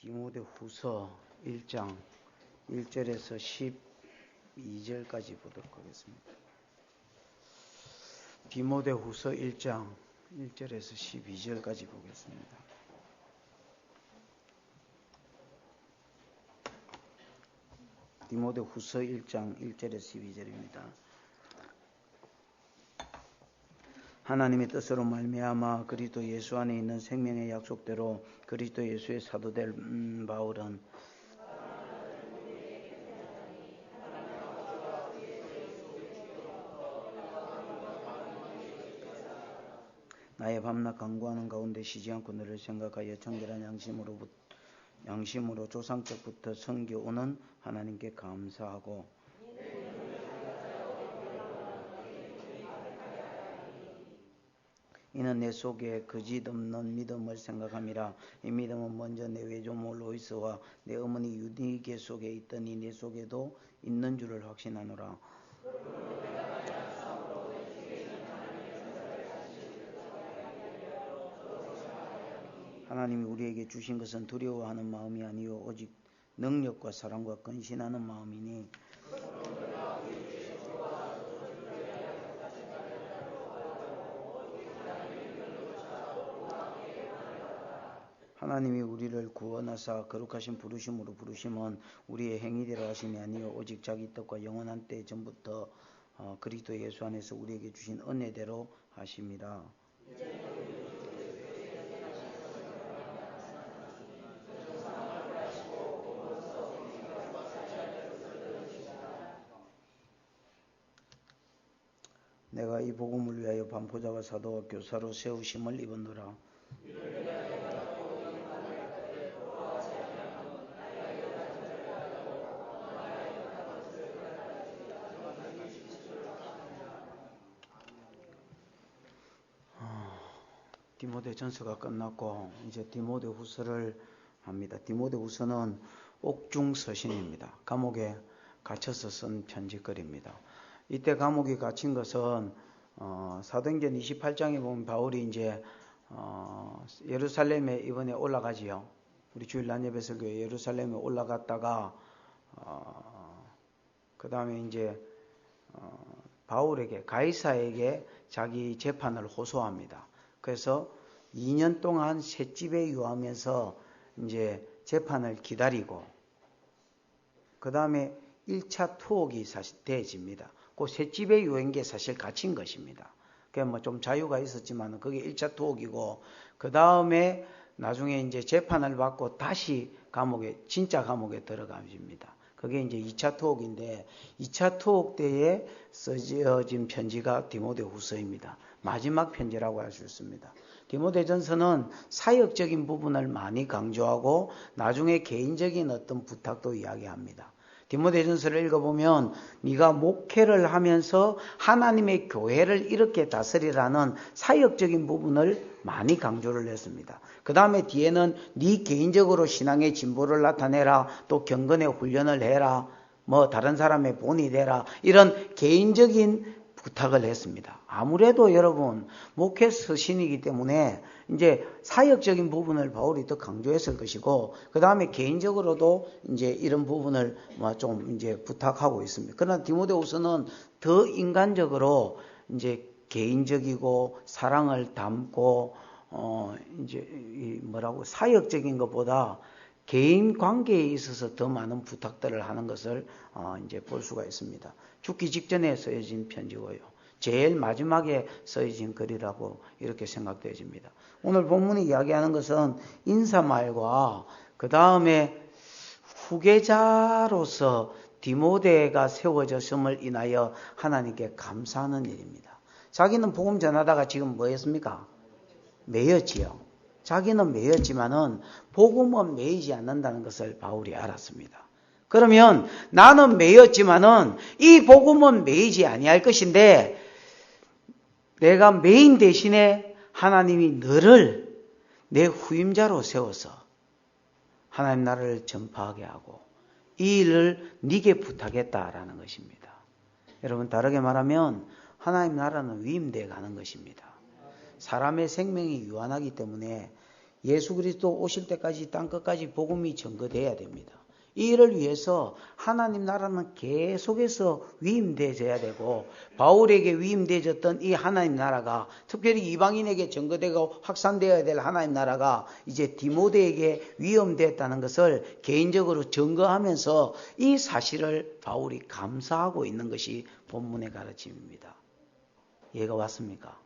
디모데후서 1장 1절에서 12절까지 보도록 하겠습니다. 디모데후서 1장 1절에서 12절까지 보겠습니다. 디모데후서 1장 1절에서 12절입니다. 하나님의 뜻으로 말미암아 그리스도 예수 안에 있는 생명의 약속대로 그리스도 예수의 사도된 바울은 나의 밤낮 간구하는 가운데 쉬지 않고 너를 생각하여 정결한 양심으로 조상적부터 섬겨오는 하나님께 감사하고 이는 내 속에 거짓 없는 믿음을 생각함이라. 이 믿음은 먼저 내 외조모 로이스와 내 어머니 유디게 속에 있더니 내 속에도 있는 줄을 확신하노라. 하나님이 우리에게 주신 것은 두려워하는 마음이 아니요 오직 능력과 사랑과 근신하는 마음이니 하나님이 우리를 구원하사 거룩하신 부르심으로 부르심은 우리의 행위대로 하심이 아니요 오직 자기 뜻과 영원한 때 전부터 그리스도 예수 안에서 우리에게 주신 은혜대로 하심이라. 내가 이 복음을 위하여 반포자와 사도와 교사로 세우심을 입었노라. 디모데전서가 끝났고 이제 디모데후서를 합니다. 디모데후서는 옥중서신입니다. 감옥에 갇혀서 쓴 편지글입니다. 이때 감옥에 갇힌 것은 사도행전 28장에 보면 바울이 이제 예루살렘에 이번에 올라가지요. 우리 주일 낮예배 설교에 예루살렘에 올라갔다가 그 다음에 이제 바울에게 가이사에게 자기 재판을 호소합니다. 그래서 2년 동안 셋집에 유하면서 이제 재판을 기다리고 그 다음에 1차 투옥이 사실 대집니다. 그 셋집에 유한 게 사실 갇힌 것입니다. 그게 뭐 좀 자유가 있었지만 그게 1차 투옥이고 그 다음에 나중에 이제 재판을 받고 다시 진짜 감옥에 들어갑니다. 그게 이제 2차 투옥인데 2차 투옥 때에 써진 편지가 디모데후서입니다. 마지막 편지라고 할 수 있습니다. 디모데전서는 사역적인 부분을 많이 강조하고 나중에 개인적인 어떤 부탁도 이야기합니다. 디모데전서를 읽어보면 네가 목회를 하면서 하나님의 교회를 이렇게 다스리라는 사역적인 부분을 많이 강조를 했습니다. 그 다음에 뒤에는 네 개인적으로 신앙의 진보를 나타내라, 또 경건의 훈련을 해라, 뭐 다른 사람의 본이 되라, 이런 개인적인 부탁을 했습니다. 아무래도 여러분 목회 서신이기 때문에 이제 사역적인 부분을 바울이 더 강조했을 것이고 그 다음에 개인적으로도 이제 이런 부분을 좀 이제 부탁하고 있습니다. 그러나 디모데후서는 더 인간적으로 이제 개인적이고 사랑을 담고 이제 사역적인 것보다 개인 관계에 있어서 더 많은 부탁들을 하는 것을 이제 볼 수가 있습니다. 죽기 직전에 써진 편지고요. 제일 마지막에 써진 글이라고 이렇게 생각되어집니다. 오늘 본문이 이야기하는 것은 인사말과 그 다음에 후계자로서 디모데가 세워졌음을 인하여 하나님께 감사하는 일입니다. 자기는 복음 전하다가 지금 뭐 했습니까? 매였지요. 자기는 매였지만은 복음은 매이지 않는다는 것을 바울이 알았습니다. 그러면 나는 매였지만은 이 복음은 매이지 아니할 것인데 내가 매인 대신에 하나님이 너를 내 후임자로 세워서 하나님 나라를 전파하게 하고 이 일을 네게 부탁했다라는 것입니다. 여러분 다르게 말하면 하나님 나라는 위임되어 가는 것입니다. 사람의 생명이 유한하기 때문에 예수 그리스도 오실 때까지 땅 끝까지 복음이 전거돼야 됩니다. 이 일을 위해서 하나님 나라는 계속해서 위임되어져야 되고, 바울에게 위임되어졌던 이 하나님 나라가 특별히 이방인에게 전거되고 확산되어야 될 하나님 나라가 이제 디모데에게 위임되었다는 것을 개인적으로 증거하면서 이 사실을 바울이 감사하고 있는 것이 본문의 가르침입니다. 이해가 왔습니까?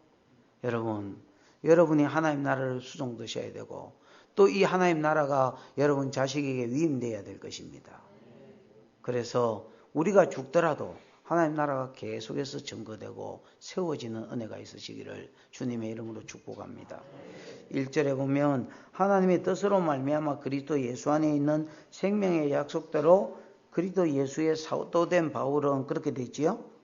여러분이 하나님 나라를 수종드셔야 되고, 또 이 하나님 나라가 여러분 자식에게 위임되어야 될 것입니다. 그래서 우리가 죽더라도 하나님 나라가 계속해서 증거되고 세워지는 은혜가 있으시기를 주님의 이름으로 축복합니다. 1절에 보면 하나님의 뜻으로 말미암아 그리스도 예수 안에 있는 생명의 약속대로 그리스도 예수의 사도된 바울은 그렇게 됐지요.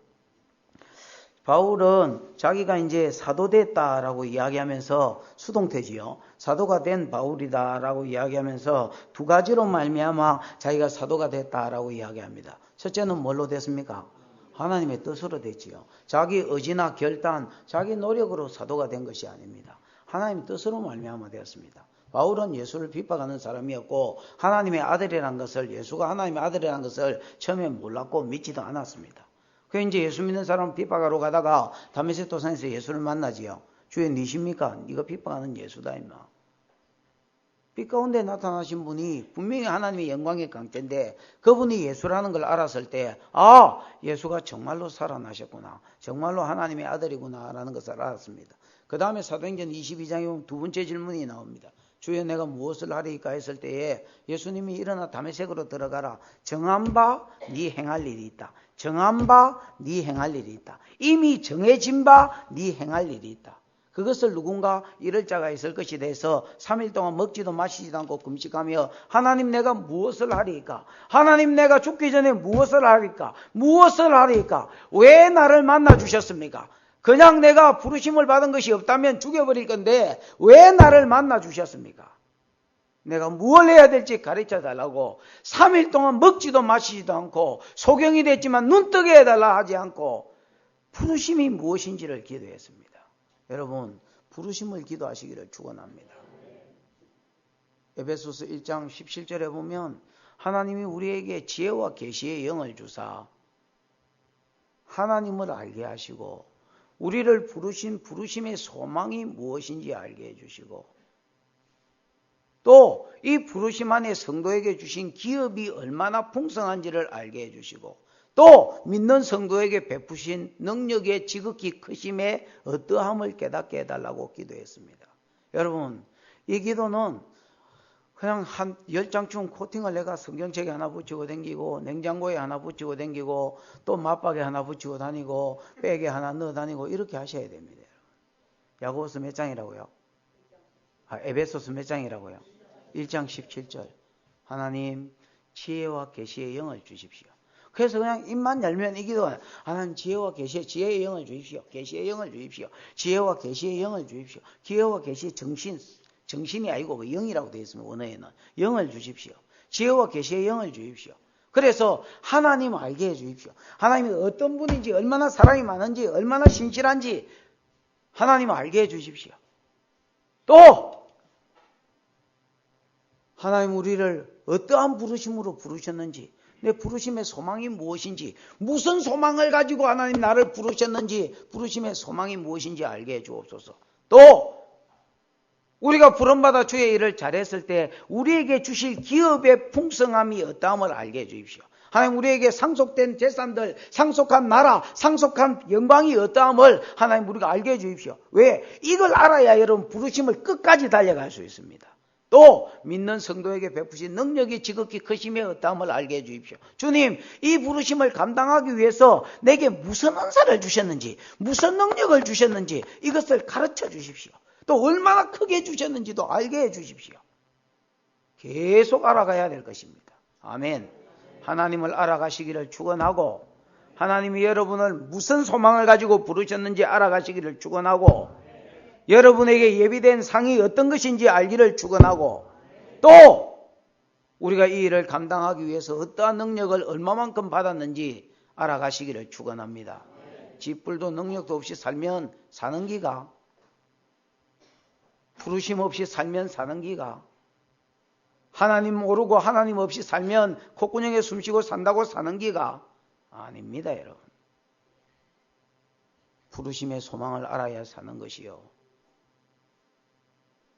바울은 자기가 이제 사도됐다라고 이야기하면서 수동태지요. 사도가 된 바울이다라고 이야기하면서 두 가지로 말미암아 자기가 사도가 됐다라고 이야기합니다. 첫째는 뭘로 됐습니까? 하나님의 뜻으로 됐지요. 자기 의지나 결단, 자기 노력으로 사도가 된 것이 아닙니다. 하나님의 뜻으로 말미암아 되었습니다. 바울은 예수를 핍박하는 사람이었고 하나님의 아들이라는 것을, 예수가 하나님의 아들이라는 것을 처음에 몰랐고 믿지도 않았습니다. 그 이제 예수 믿는 사람 핍박하러 가다가 다메섹 도상에서 예수를 만나지요. 주여 니십니까? 네가 핍박하는 예수다 임마. 빛 가운데 나타나신 분이 분명히 하나님의 영광의 강태인데 그분이 예수라는 걸 알았을 때 예수가 정말로 살아나셨구나, 정말로 하나님의 아들이구나 라는 것을 알았습니다. 그 다음에 사도행전 22장에 보면 두 번째 질문이 나옵니다. 주여 내가 무엇을 하리까 했을 때에 예수님이 일어나 다메섹으로 들어가라. 정한 바 네 행할 일이 있다. 정한 바 네 행할 일이 있다. 이미 정해진 바 네 행할 일이 있다. 그것을 누군가 이럴 자가 있을 것이 돼서 3일 동안 먹지도 마시지도 않고 금식하며 하나님 내가 무엇을 하리까? 하나님 내가 죽기 전에 무엇을 하리까? 무엇을 하리까? 왜 나를 만나 주셨습니까? 그냥 내가 부르심을 받은 것이 없다면 죽여버릴 건데 왜 나를 만나 주셨습니까? 내가 무엇을 해야 될지 가르쳐 달라고 3일 동안 먹지도 마시지도 않고 소경이 됐지만 눈뜨게 해달라 하지 않고 부르심이 무엇인지를 기도했습니다. 여러분, 부르심을 기도하시기를 축원합니다. 에베소서 1장 17절에 보면 하나님이 우리에게 지혜와 계시의 영을 주사 하나님을 알게 하시고 우리를 부르신 부르심의 소망이 무엇인지 알게 해주시고 또 이 부르심 안에 성도에게 주신 기업이 얼마나 풍성한지를 알게 해주시고 또 믿는 성도에게 베푸신 능력의 지극히 크심의 어떠함을 깨닫게 해달라고 기도했습니다. 여러분, 이 기도는 그냥 한 10장쯤 코팅을 내가 성경책에 하나 붙이고 다니고 냉장고에 하나 붙이고 다니고 또 맞박에 하나 붙이고 다니고 백에 하나 넣어 다니고 이렇게 하셔야 됩니다. 야고보서 몇 장이라고요? 에베소서 몇 장이라고요? 1장 17절. 하나님 지혜와 계시의 영을 주십시오. 그래서 그냥 입만 열면 이 기도, 하나님 지혜와 지혜의 영을 주십시오. 계시의 영을 주십시오. 지혜와 계시의 영을 주십시오. 지혜와 계시의 정신이 아니고 그 영이라고 되어 있습니다. 원어에는. 영을 주십시오. 지혜와 계시의 영을 주십시오. 그래서 하나님 알게 해 주십시오. 하나님이 어떤 분인지, 얼마나 사랑이 많은지, 얼마나 신실한지 하나님 알게 해 주십시오. 또 하나님 우리를 어떠한 부르심으로 부르셨는지, 내 부르심의 소망이 무엇인지, 무슨 소망을 가지고 하나님 나를 부르셨는지, 부르심의 소망이 무엇인지 알게 해 주옵소서. 또 우리가 부름받아 주의 일을 잘했을 때 우리에게 주실 기업의 풍성함이 어떠함을 알게 해 주십시오. 하나님 우리에게 상속된 재산들, 상속한 나라, 상속한 영광이 어떠함을 하나님 우리가 알게 해 주십시오. 왜? 이걸 알아야 여러분 부르심을 끝까지 달려갈 수 있습니다. 또 믿는 성도에게 베푸신 능력이 지극히 크심에 어떠함을 알게 해 주십시오. 주님, 이 부르심을 감당하기 위해서 내게 무슨 은사를 주셨는지, 무슨 능력을 주셨는지 이것을 가르쳐 주십시오. 또 얼마나 크게 주셨는지도 알게 해 주십시오. 계속 알아가야 될 것입니다. 아멘. 하나님을 알아가시기를 축원하고 하나님이 여러분을 무슨 소망을 가지고 부르셨는지 알아가시기를 축원하고 여러분에게 예비된 상이 어떤 것인지 알기를 축원하고 또 우리가 이 일을 감당하기 위해서 어떠한 능력을 얼마만큼 받았는지 알아가시기를 축원합니다. 집불도 능력도 없이 살면 사는 기가 부르심 없이 살면 사는 기가? 하나님 모르고 하나님 없이 살면 콧구멍에 숨쉬고 산다고 사는 기가? 아닙니다, 여러분. 부르심의 소망을 알아야 사는 것이요.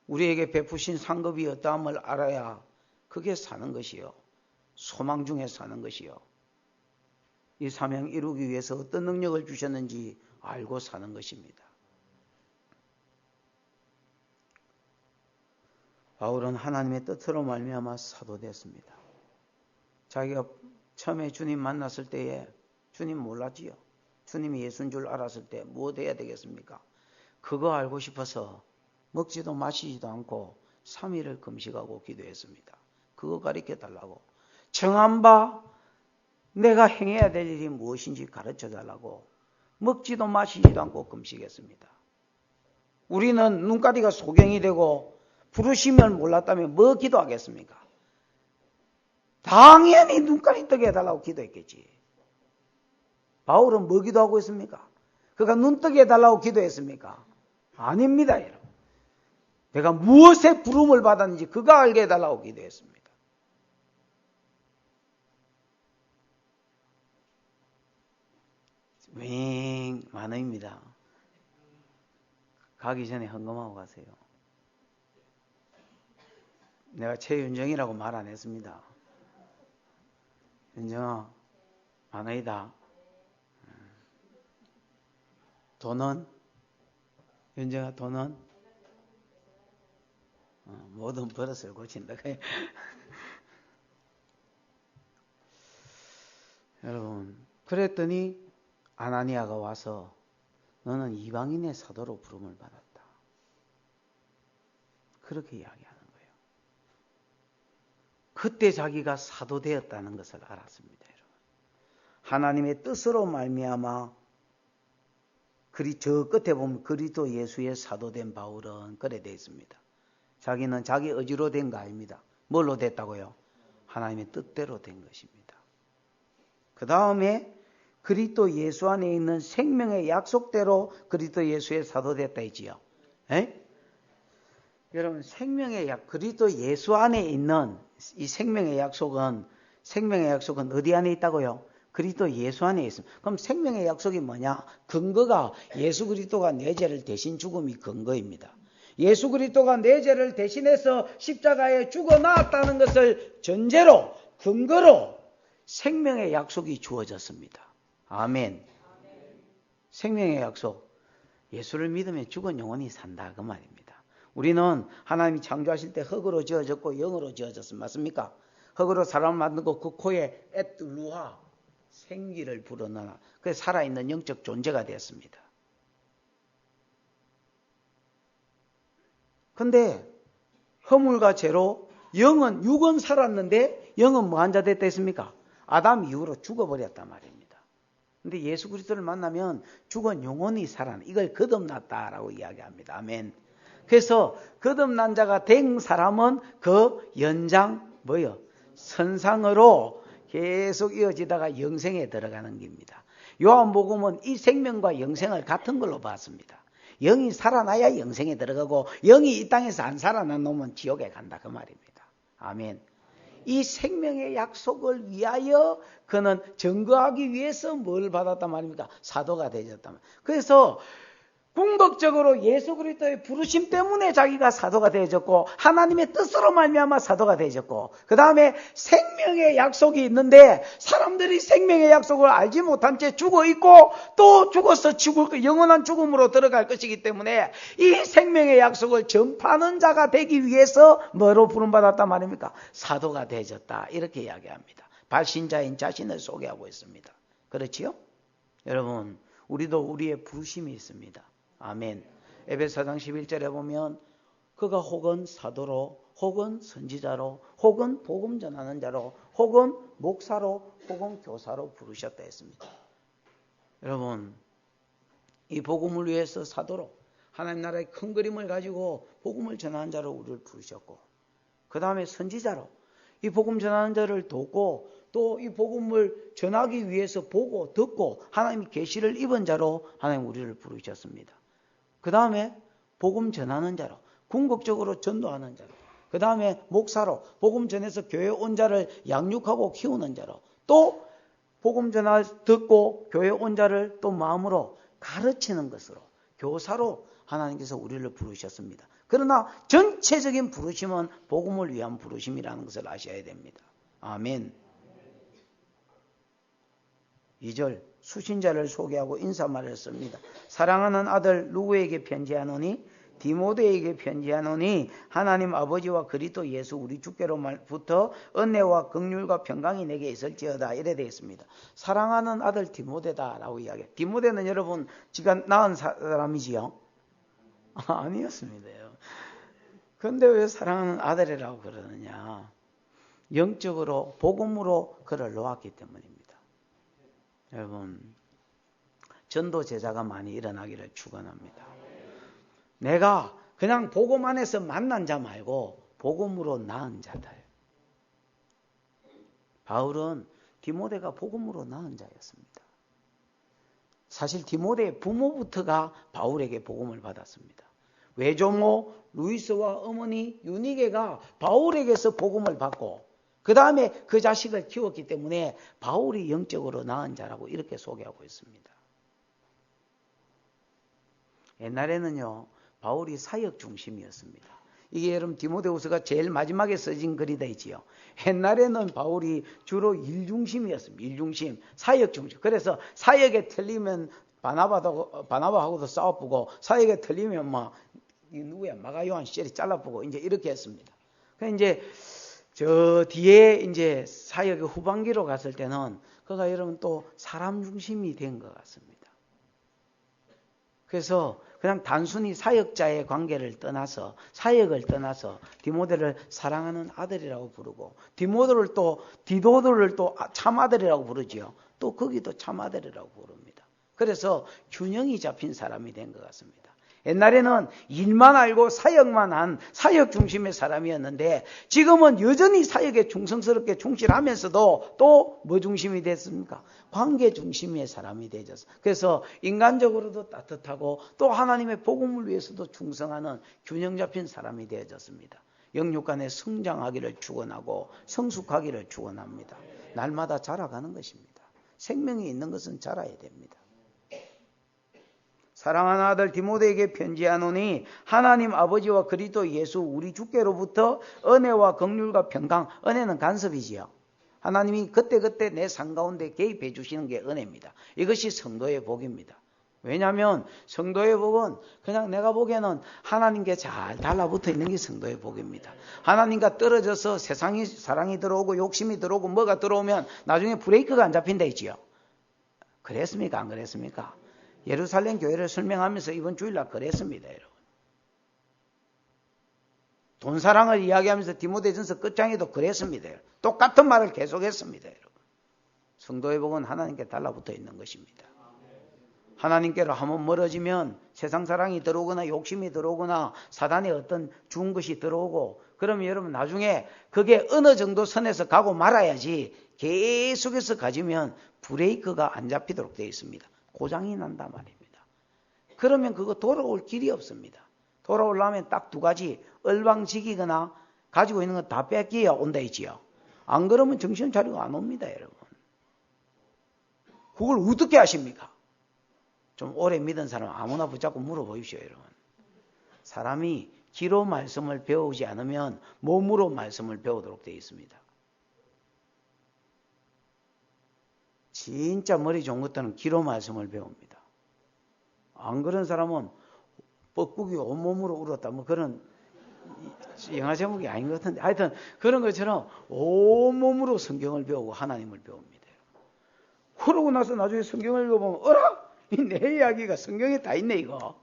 우리에게 베푸신 상급이 어떠함을 알아야 그게 사는 것이요. 소망 중에 사는 것이요. 이 사명 이루기 위해서 어떤 능력을 주셨는지 알고 사는 것입니다. 바울은 하나님의 뜻으로 말미암아 사도됐습니다. 자기가 처음에 주님 만났을 때에 주님 몰랐지요. 주님이 예수인 줄 알았을 때 무엇 해야 되겠습니까? 그거 알고 싶어서 먹지도 마시지도 않고 3일을 금식하고 기도했습니다. 그거 가르쳐 달라고. 정한 바 내가 행해야 될 일이 무엇인지 가르쳐 달라고 먹지도 마시지도 않고 금식했습니다. 우리는 눈가리가 소경이 되고 부르심을 몰랐다면 뭐 기도하겠습니까? 당연히 눈가리 뜨게 해달라고 기도했겠지. 바울은 뭐 기도하고 있습니까? 그가 눈 뜨게 해달라고 기도했습니까? 아닙니다, 여러분. 내가 무엇에 부름을 받았는지 그가 알게 해달라고 기도했습니다. 만원입니다. 가기 전에 헌금하고 가세요. 내가 최윤정이라고 말 안 했습니다. 윤정아, 만원이다. 돈은? 윤정아, 돈은? 모든 버릇을 고친다. 여러분, 그랬더니 아나니아가 와서 너는 이방인의 사도로 부름을 받았다. 그렇게 이야기하는 거예요. 그때 자기가 사도 되었다는 것을 알았습니다. 여러분. 하나님의 뜻으로 말미암아 저 끝에 보면 그리스도 예수의 사도된 바울은 그래 되어 있습니다. 자기는 자기 의지로 된 거 아닙니다. 뭘로 됐다고요? 하나님의 뜻대로 된 것입니다. 그 다음에 그리스도 예수 안에 있는 생명의 약속대로 그리스도 예수의 사도됐다 했지요. 여러분, 그리스도 예수 안에 있는 이 생명의 약속은 어디 안에 있다고요? 그리스도 예수 안에 있습니다. 그럼 생명의 약속이 뭐냐? 근거가 예수 그리스도가 내 죄를 대신 죽음이 근거입니다. 예수 그리스도가 내 죄를 대신해서 십자가에 죽어 나왔다는 것을 전제로, 근거로 생명의 약속이 주어졌습니다. 아멘. 생명의 약속. 예수를 믿으면 죽은 영혼이 산다 그 말입니다. 우리는 하나님이 창조하실 때 흙으로 지어졌고 영으로 지어졌습니다. 맞습니까? 흙으로 사람을 만들고 그 코에 에뚜루하 생기를 불어넣어 그래서 살아있는 영적 존재가 되었습니다. 근데 허물과 죄로 육은 살았는데 영은 뭐 한 자 됐다 했습니까? 아담 이후로 죽어버렸단 말입니다. 근데 예수 그리스도를 만나면 죽은 영혼이 살아나. 이걸 거듭났다라고 이야기합니다. 아멘. 그래서 거듭난 자가 된 사람은 그 연장 선상으로 계속 이어지다가 영생에 들어가는 겁니다. 요한복음은 이 생명과 영생을 같은 걸로 봤습니다. 영이 살아나야 영생에 들어가고 영이 이 땅에서 안 살아난 놈은 지옥에 간다 그 말입니다. 아멘. 이 생명의 약속을 위하여 그는 증거하기 위해서 뭘 받았단 말입니까? 사도가 되었단 말입니다. 그래서 궁극적으로 예수 그리스도의 부르심 때문에 자기가 사도가 되어졌고 하나님의 뜻으로 말미암아 사도가 되어졌고 그 다음에 생명의 약속이 있는데 사람들이 생명의 약속을 알지 못한 채 죽어있고 또 죽어서 영원한 죽음으로 들어갈 것이기 때문에 이 생명의 약속을 전파하는 자가 되기 위해서 뭐로 부름받았단 말입니까? 사도가 되어졌다 이렇게 이야기합니다. 발신자인 자신을 소개하고 있습니다. 그렇지요? 여러분, 우리도 우리의 부르심이 있습니다. 아멘. 에베소 4장 11절에 보면 그가 혹은 사도로 혹은 선지자로 혹은 복음 전하는 자로 혹은 목사로 혹은 교사로 부르셨다 했습니다. 여러분, 이 복음을 위해서 사도로 하나님 나라의 큰 그림을 가지고 복음을 전하는 자로 우리를 부르셨고 그 다음에 선지자로 이 복음 전하는 자를 돕고 또 이 복음을 전하기 위해서 보고 듣고 하나님이 계시를 입은 자로 하나님 우리를 부르셨습니다. 그 다음에 복음 전하는 자로 궁극적으로 전도하는 자로, 그 다음에 목사로, 복음 전해서 교회 온 자를 양육하고 키우는 자로, 또 복음 전화 듣고 교회 온 자를 또 마음으로 가르치는 것으로, 교사로 하나님께서 우리를 부르셨습니다. 그러나 전체적인 부르심은 복음을 위한 부르심이라는 것을 아셔야 됩니다. 아멘. 2절, 수신자를 소개하고 인사말을 씁니다. 사랑하는 아들 누구에게 편지하노니? 디모데에게 편지하노니 하나님 아버지와 그리스도 예수 우리 주께로부터 은혜와 긍휼과 평강이 내게 있을지어다. 이래 되어 있습니다. 사랑하는 아들 디모데다라고 이야기해요. 디모데는 여러분 지가 낳은 사람이지요? 아니었습니다. 그런데 왜 사랑하는 아들이라고 그러느냐? 영적으로 복음으로 그를 놓았기 때문입니다. 여러분, 전도 제자가 많이 일어나기를 축원합니다. 내가 그냥 복음 안에서 만난 자 말고 복음으로 낳은 자들. 바울은 디모데가 복음으로 낳은 자였습니다. 사실 디모데의 부모부터가 바울에게 복음을 받았습니다. 외조모 루이스와 어머니 유니게가 바울에게서 복음을 받고 그 다음에 그 자식을 키웠기 때문에 바울이 영적으로 낳은 자라고 이렇게 소개하고 있습니다. 옛날에는요, 바울이 사역 중심이었습니다. 이게 여러분 디모데후서가 제일 마지막에 써진 글이 되지요. 옛날에는 바울이 주로 일 중심이었습니다. 일 중심, 사역 중심. 그래서 사역에 틀리면 바나바하고도 싸워보고 사역에 틀리면 누구야 마가요한 시절이 잘라보고 이제 이렇게 했습니다. 그래서 이제 저 뒤에 이제 사역의 후반기로 갔을 때는 그가 여러분 또 사람 중심이 된 것 같습니다. 그래서 그냥 단순히 사역자의 관계를 떠나서 사역을 떠나서 디모데를 사랑하는 아들이라고 부르고 디도를 또 참아들이라고 부르지요. 또 거기도 참아들이라고 부릅니다. 그래서 균형이 잡힌 사람이 된 것 같습니다. 옛날에는 일만 알고 사역만 한 사역 중심의 사람이었는데 지금은 여전히 사역에 충성스럽게 충실하면서도 또 뭐 중심이 됐습니까? 관계 중심의 사람이 되졌어. 그래서 인간적으로도 따뜻하고 또 하나님의 복음을 위해서도 충성하는 균형 잡힌 사람이 되어졌습니다. 영육간에 성장하기를 축원하고 성숙하기를 축원합니다. 날마다 자라가는 것입니다. 생명이 있는 것은 자라야 됩니다. 사랑하는 아들 디모데에게 편지하노니 하나님 아버지와 그리스도 예수 우리 주께로부터 은혜와 긍휼과 평강. 은혜는 간섭이지요. 하나님이 그때그때 내 삶 가운데 개입해 주시는 게 은혜입니다. 이것이 성도의 복입니다. 왜냐하면 성도의 복은 그냥 내가 보기에는 하나님께 잘 달라붙어 있는 게 성도의 복입니다. 하나님과 떨어져서 세상이 사랑이 들어오고 욕심이 들어오고 뭐가 들어오면 나중에 브레이크가 안 잡힌다 했지요. 그랬습니까? 안 그랬습니까? 예루살렘 교회를 설명하면서 이번 주일날 그랬습니다, 여러분. 돈 사랑을 이야기하면서 디모데전서 끝장에도 그랬습니다. 똑같은 말을 계속했습니다, 여러분. 성도의 복은 하나님께 달라붙어 있는 것입니다. 하나님께로 한번 멀어지면 세상 사랑이 들어오거나 욕심이 들어오거나 사단의 어떤 좋은 것이 들어오고 그러면 여러분 나중에 그게 어느 정도 선에서 가고 말아야지 계속해서 가지면 브레이크가 안 잡히도록 되어 있습니다. 고장이 난단 말입니다. 그러면 그거 돌아올 길이 없습니다. 돌아오려면 딱 두 가지, 얼방지기거나 가지고 있는 거 다 뺏기야 온다 했지요. 안 그러면 정신 차리고 안 옵니다, 여러분. 그걸 어떻게 하십니까? 좀 오래 믿은 사람 아무나 붙잡고 물어보십시오, 여러분. 사람이 귀로 말씀을 배우지 않으면 몸으로 말씀을 배우도록 되어 있습니다. 진짜 머리 좋은 것들은 귀로 말씀을 배웁니다. 안 그런 사람은 뻐꾸기 온몸으로 울었다. 뭐 그런 영화 제목이 아닌 것 같은데 하여튼 그런 것처럼 온몸으로 성경을 배우고 하나님을 배웁니다. 그러고 나서 나중에 성경을 읽어보면 어라? 내 이야기가 성경에 다 있네 이거.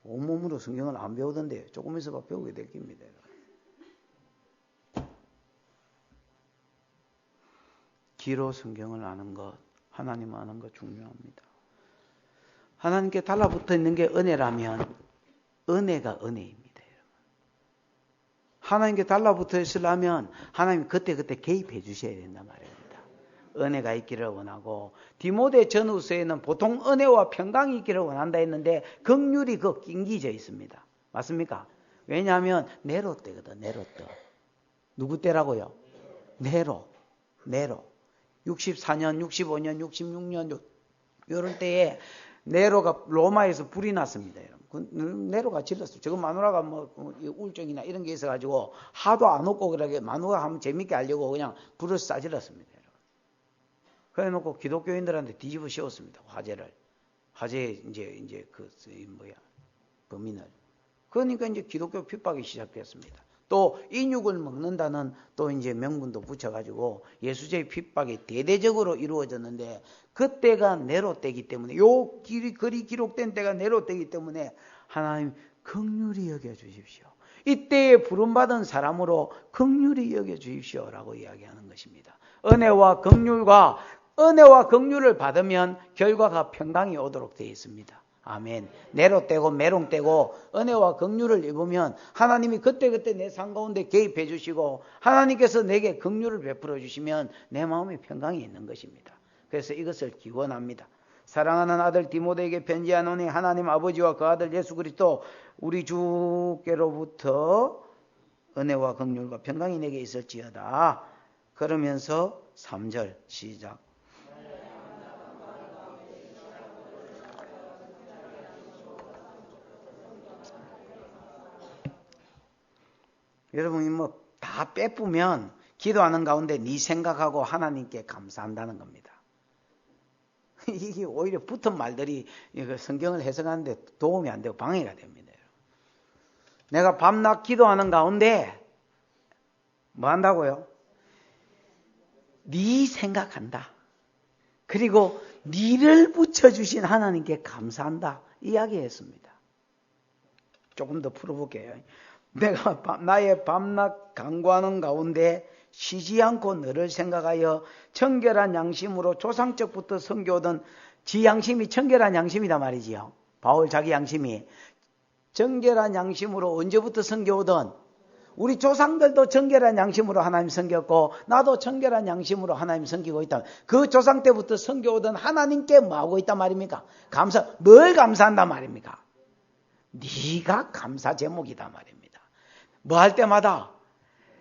온몸으로 성경을 안 배우던데 조금 있어봐 배우게 될 겁니다. 귀로 성경을 아는 것, 하나님 아는 것 중요합니다. 하나님께 달라붙어 있는 게 은혜라면 은혜가 은혜입니다. 여러분. 하나님께 달라붙어 있으려면 하나님 그때그때 개입해 주셔야 된단 말입니다. 은혜가 있기를 원하고, 디모데 전후서에는 보통 은혜와 평강이 있기를 원한다 했는데 긍휼이 그 낑기져 있습니다. 맞습니까? 왜냐하면 네로 때거든. 네로 때. 누구 때라고요? 네로. 64년, 65년, 66년 이럴 때에 네로가 로마에서 불이 났습니다. 네로가 질렀어요. 저거 마누라가 뭐 우울증이나 이런 게 있어가지고 하도 안 웃고 그러게 마누라 한번 재밌게 하려고 그냥 불을 싸질렀습니다. 그래 놓고 기독교인들한테 뒤집어 씌웠습니다. 화재 이제 범인을. 그러니까 이제 기독교 핍박이 시작됐습니다. 또 인육을 먹는다는 또 이제 명분도 붙여가지고 예수제의 핍박이 대대적으로 이루어졌는데, 그때가 네로 때이기 때문에, 요 글이 기록된 때가 네로 때이기 때문에 하나님 긍휼히 여겨 주십시오. 이때에 부름받은 사람으로 긍휼히 여겨 주십시오라고 이야기하는 것입니다. 은혜와 긍휼을 받으면 결과가 평강이 오도록 되어 있습니다. 아멘. 네로 떼고 메롱 떼고 은혜와 긍휼을 입으면 하나님이 그때그때 내 삶 가운데 개입해 주시고, 하나님께서 내게 긍휼을 베풀어 주시면 내 마음에 평강이 있는 것입니다. 그래서 이것을 기원합니다. 사랑하는 아들 디모데에게 편지하노니 하나님 아버지와 그 아들 예수 그리스도 우리 주께로부터 은혜와 긍휼과 평강이 내게 있을지어다. 그러면서 3절 시작. 여러분이 뭐 다 빼쁘면 기도하는 가운데 네 생각하고 하나님께 감사한다는 겁니다. 이게 오히려 붙은 말들이 성경을 해석하는데 도움이 안 되고 방해가 됩니다. 내가 밤낮 기도하는 가운데 뭐 한다고요? 네 생각한다. 그리고 네를 붙여주신 하나님께 감사한다. 이야기했습니다. 조금 더 풀어볼게요. 내가 나의 밤낮 간구하는 가운데 쉬지 않고 너를 생각하여 청결한 양심으로 조상적부터 섬겨오던 지 양심이 청결한 양심이다 말이지요. 바울 자기 양심이 청결한 양심으로 언제부터 섬겨오던, 우리 조상들도 청결한 양심으로 하나님 섬겼고 나도 청결한 양심으로 하나님 섬기고 있다. 그 조상 때부터 섬겨오던 하나님께 뭐하고 있단 말입니까? 뭘 감사한단 말입니까? 네가 감사 제목이다 말입니다. 뭐 할 때마다,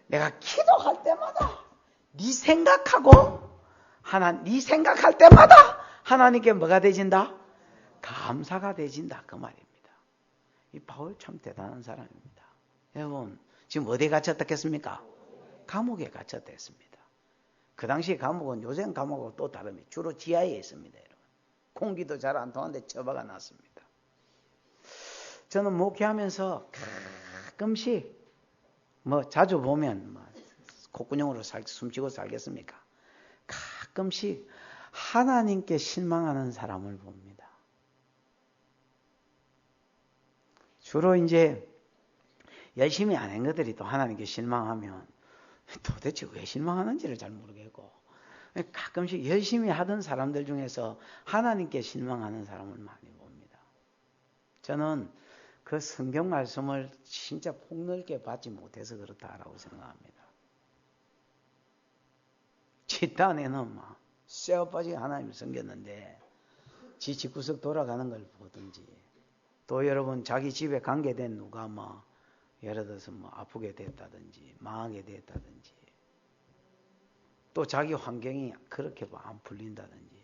내가 기도할 때마다 네 생각할 때마다 하나님께 뭐가 되진다? 감사가 되진다 그 말입니다. 이 바울 참 대단한 사람입니다. 여러분 지금 어디에 갇혔다 했습니까? 감옥에 갇혔다 했습니다. 그 당시 감옥은 요즘 감옥하고 또 다릅니다. 주로 지하에 있습니다. 여러분. 공기도 잘 안 통하는데 처박아 놨습니다. 저는 목회하면서 가끔씩 자주 보면 콧구녕으로 숨쉬고 살겠습니까? 가끔씩 하나님께 실망하는 사람을 봅니다. 주로 이제 열심히 안 한 것들이 또 하나님께 실망하면 도대체 왜 실망하는지를 잘 모르겠고, 가끔씩 열심히 하던 사람들 중에서 하나님께 실망하는 사람을 많이 봅니다. 저는 그 성경 말씀을 진짜 폭넓게 받지 못해서 그렇다라고 생각합니다. 집단에는 쇠어 빠지게 하나님을 섬겼는데 지 집구석 돌아가는 걸 보든지, 또 여러분 자기 집에 관계된 누가 예를 들어서 아프게 됐다든지 망하게 됐다든지, 또 자기 환경이 그렇게 안 풀린다든지,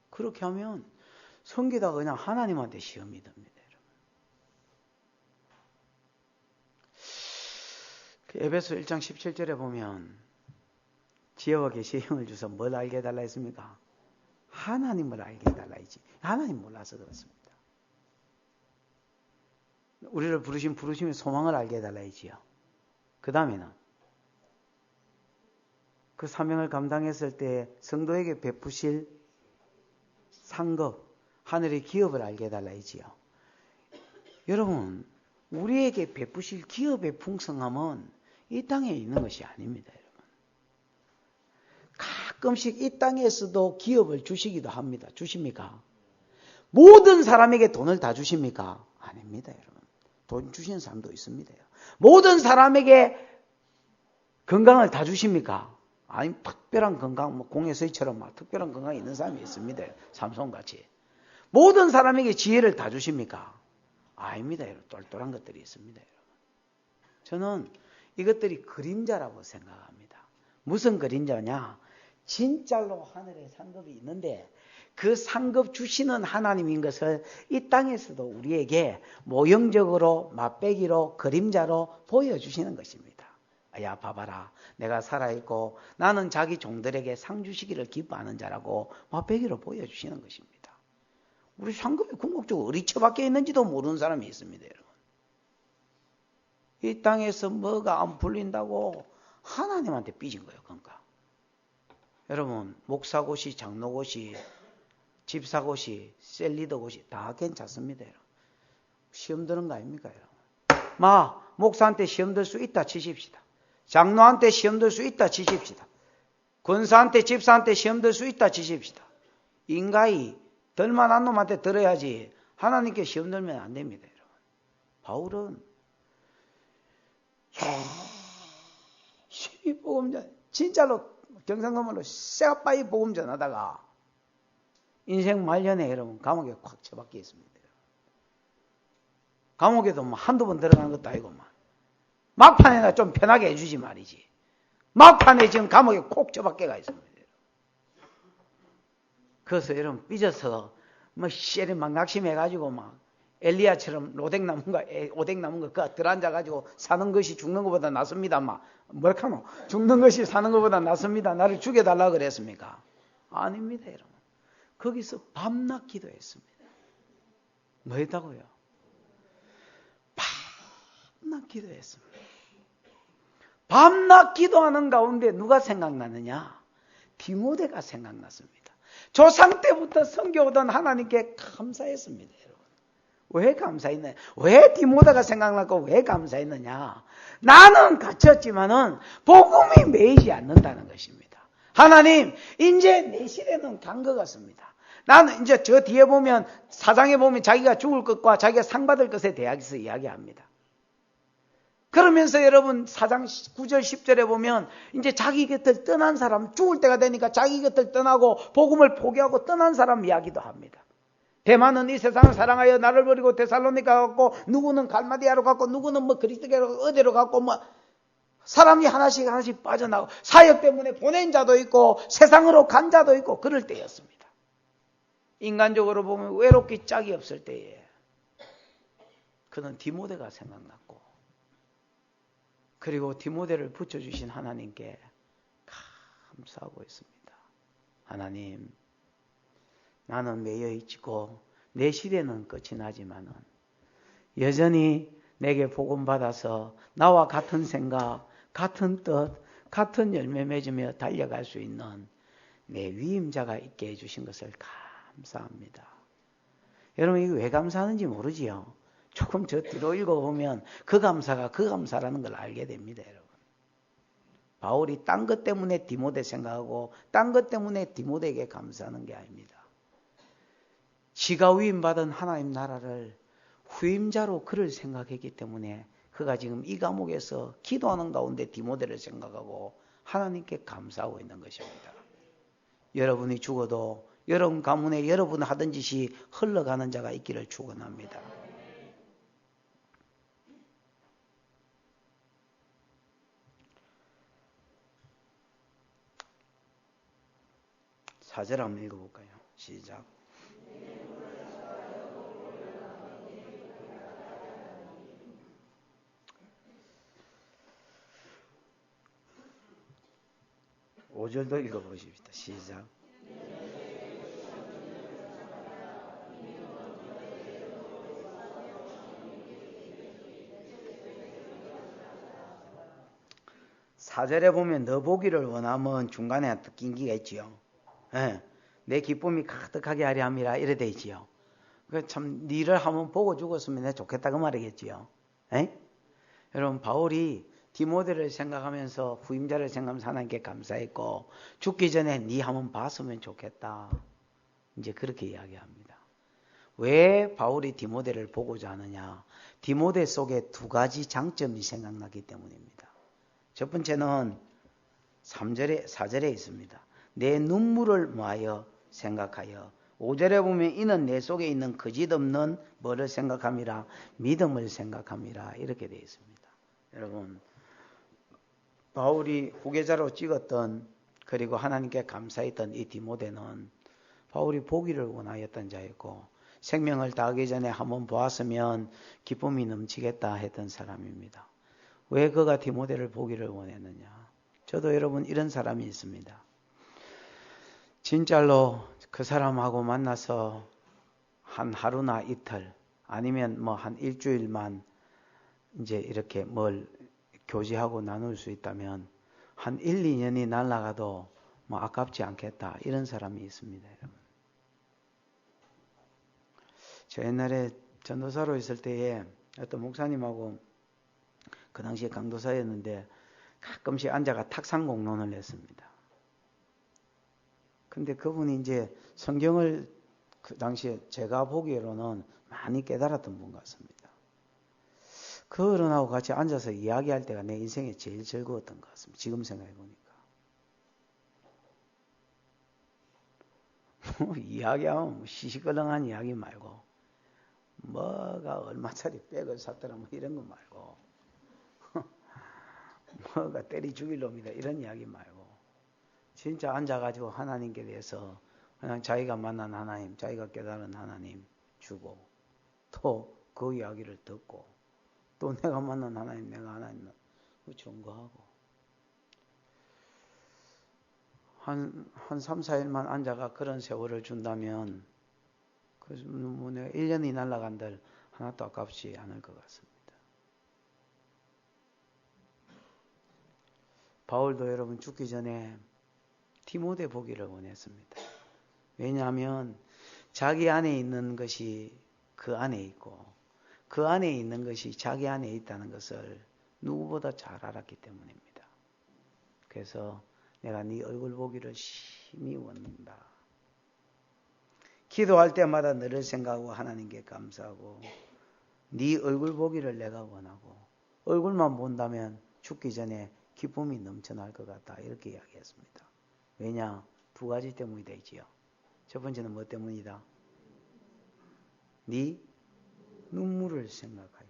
그렇게 하면 섬기다가 그냥 하나님한테 시험이 듭니다. 에베소 1장 17절에 보면 지혜와 계시의 힘을 주서 뭘 알게 해달라 했습니까? 하나님을 알게 해달라 했지. 하나님 몰라서 그렇습니다. 우리를 부르신 부르심의 소망을 알게 해달라 했지요. 그 다음에는 그 사명을 감당했을 때 성도에게 베푸실 상급, 하늘의 기업을 알게 해달라 했지요. 여러분, 우리에게 베푸실 기업의 풍성함은 이 땅에 있는 것이 아닙니다. 여러분. 가끔씩 이 땅에서도 기업을 주시기도 합니다. 주십니까? 모든 사람에게 돈을 다 주십니까? 아닙니다. 여러분. 돈 주시는 사람도 있습니다. 모든 사람에게 건강을 다 주십니까? 아니 특별한 건강, 뭐 공예서희처럼 막 특별한 건강이 있는 사람이 있습니다. 삼손같이. 모든 사람에게 지혜를 다 주십니까? 아닙니다. 여러분. 똘똘한 것들이 있습니다. 여러분. 저는 이것들이 그림자라고 생각합니다. 무슨 그림자냐? 진짜로 하늘에 상급이 있는데 그 상급 주시는 하나님인 것을 이 땅에서도 우리에게 모형적으로 맛배기로 그림자로 보여주시는 것입니다. 야 봐봐라, 내가 살아있고 나는 자기 종들에게 상 주시기를 기뻐하는 자라고 맛배기로 보여주시는 것입니다. 우리 상급이 궁극적으로 어디 처박혀 있는지도 모르는 사람이 있습니다. 여러분. 이 땅에서 뭐가 안 풀린다고 하나님한테 삐진 거예요. 그러니까 여러분, 목사고시, 장로고시, 집사고시, 셀리더고시 다 괜찮습니다. 여러분. 시험 드는 거 아닙니까? 여러분. 목사한테 시험 들 수 있다 치십시다. 장로한테 시험 들 수 있다 치십시다. 권사한테, 집사한테 시험 들 수 있다 치십시다. 인가히 덜만한 놈한테 들어야지 하나님께 시험 들면 안 됩니다. 여러분. 바울은 열심히 복음전, 진짜로 경상도말로 쇠가빠이 복음 전하다가 인생 말년에 여러분 감옥에 콱 처박혀 있습니다. 감옥에도 뭐 한두 번 들어가는 것도 아니고만 막판에나 좀 편하게 해주지 말이지. 막판에 지금 감옥에 콕 처박혀가 있습니다. 그래서 여러분 삐져서 뭐 씨를 막 낙심해가지고 막 엘리야처럼 오뎅나무가 그 들어앉아가지고 사는 것이 죽는 것보다 낫습니다. 뭐라카노? 죽는 것이 사는 것보다 낫습니다. 나를 죽여달라 그랬습니까? 아닙니다, 여러분. 거기서 밤낮 기도했습니다. 뭐 했다고요? 밤낮 기도했습니다. 밤낮 기도하는 가운데 누가 생각나느냐? 디모데가 생각났습니다. 조상 때부터 섬겨오던 하나님께 감사했습니다. 왜 감사했느냐? 왜 디모데가 생각났고 왜 감사했느냐? 나는 갇혔지만은 복음이 매이지 않는다는 것입니다. 하나님, 이제 내 시대는 간 것 같습니다. 나는 이제 저 뒤에 보면 사장에 보면 자기가 죽을 것과 자기가 상 받을 것에 대해서 이야기합니다. 그러면서 여러분 4장 9절 10절에 보면 이제 자기 곁을 떠난 사람, 죽을 때가 되니까 자기 곁을 떠나고 복음을 포기하고 떠난 사람 이야기도 합니다. 대만은 이 세상을 사랑하여 나를 버리고 데살로니가 갔고, 누구는 갈마디아로 갔고, 누구는 뭐 그리스도로 어디로 갔고, 뭐 사람이 하나씩 빠져나가고, 사역 때문에 보낸 자도 있고 세상으로 간 자도 있고 그럴 때였습니다. 인간적으로 보면 외롭기 짝이 없을 때에 그는 디모데가 생각났고, 그리고 디모데를 붙여주신 하나님께 감사하고 있습니다. 하나님, 나는 매여있고 내 시대는 끝이 나지만은 여전히 내게 복음 받아서 나와 같은 생각, 같은 뜻, 같은 열매 맺으며 달려갈 수 있는 내 위임자가 있게 해주신 것을 감사합니다. 여러분, 이거 왜 감사하는지 모르지요? 조금 저 뒤로 읽어보면 그 감사가 그 감사라는 걸 알게 됩니다. 여러분. 바울이 딴 것 때문에 디모데 생각하고 딴 것 때문에 디모데에게 감사하는 게 아닙니다. 지가 위임받은 하나님 나라를 후임자로 그를 생각했기 때문에 그가 지금 이 감옥에서 기도하는 가운데 디모데를 생각하고 하나님께 감사하고 있는 것입니다. 여러분이 죽어도 여러분 가문에 여러분 하던 짓이 흘러가는 자가 있기를 축원합니다. 사절 한번 읽어볼까요? 시작. 오절도 읽어보십시다. 시작. 사절에 보면 너 보기를 원하면 중간에 낀기가 있지요. 예, 내 기쁨이 가득하게 하려 함이라 이래 돼 있지요. 참 니를 한번 보고 죽었으면 내 좋겠다 그 말이겠지요. 예? 여러분, 바울이 디모데를 생각하면서 후임자를 생각하면서 하나님께 감사했고, 죽기 전에 니 한번 봤으면 좋겠다. 이제 그렇게 이야기합니다. 왜 바울이 디모데를 보고자 하느냐? 디모데 속에 두 가지 장점이 생각나기 때문입니다. 첫 번째는 3절에 4절에 있습니다. 내 눈물을 뭐하여 생각하여. 5절에 보면 이는 내 속에 있는 거짓없는 뭐를 생각함이라 믿음을 생각함이라 이렇게 되어 있습니다. 여러분 바울이 후계자로 찍었던 그리고 하나님께 감사했던 이 디모데는 바울이 보기를 원하였던 자였고 생명을 다하기 전에 한번 보았으면 기쁨이 넘치겠다 했던 사람입니다. 왜 그가 디모데를 보기를 원했느냐? 저도 여러분 이런 사람이 있습니다. 진짜로 그 사람하고 만나서 한 하루나 이틀 아니면 뭐 한 일주일만 이제 이렇게 뭘 교제하고 나눌 수 있다면 한 1, 2년이 날아가도 뭐 아깝지 않겠다 이런 사람이 있습니다. 여러분. 저 옛날에 전도사로 있을 때에 어떤 목사님하고 그 당시에 강도사였는데 가끔씩 앉아가 탁상공론을 했습니다. 근데 그분이 이제 성경을 그 당시에 제가 보기로는 많이 깨달았던 분 같습니다. 그 어른하고 같이 앉아서 이야기할 때가 내 인생에 제일 즐거웠던 것 같습니다. 지금 생각해 보니까. 뭐 이야기하면 시시껄렁한 이야기 말고 뭐가 얼마짜리 백을 샀더라 뭐 이런 거 말고 뭐가 때리 죽일 놈이다 이런 이야기 말고 진짜 앉아가지고 하나님께 대해서 그냥 자기가 만난 하나님, 자기가 깨달은 하나님 주고 또 그 이야기를 듣고 또 내가 만난 하나님, 내가 하나님 증거하고 한 3, 4일만 앉아가 그런 세월을 준다면 그래서 뭐 내가 1년이 날아간들 하나도 아깝지 않을 것 같습니다. 바울도 여러분 죽기 전에 디모데 보기를 원했습니다. 왜냐하면 자기 안에 있는 것이 그 안에 있고 그 안에 있는 것이 자기 안에 있다는 것을 누구보다 잘 알았기 때문입니다. 그래서 내가 네 얼굴 보기를 심히 원한다. 기도할 때마다 너를 생각하고 하나님께 감사하고 네 얼굴 보기를 내가 원하고 얼굴만 본다면 죽기 전에 기쁨이 넘쳐날 것 같다. 이렇게 이야기했습니다. 왜냐? 두 가지 때문이 되지요. 첫 번째는 뭐 때문이다? 네 눈물을 생각하여.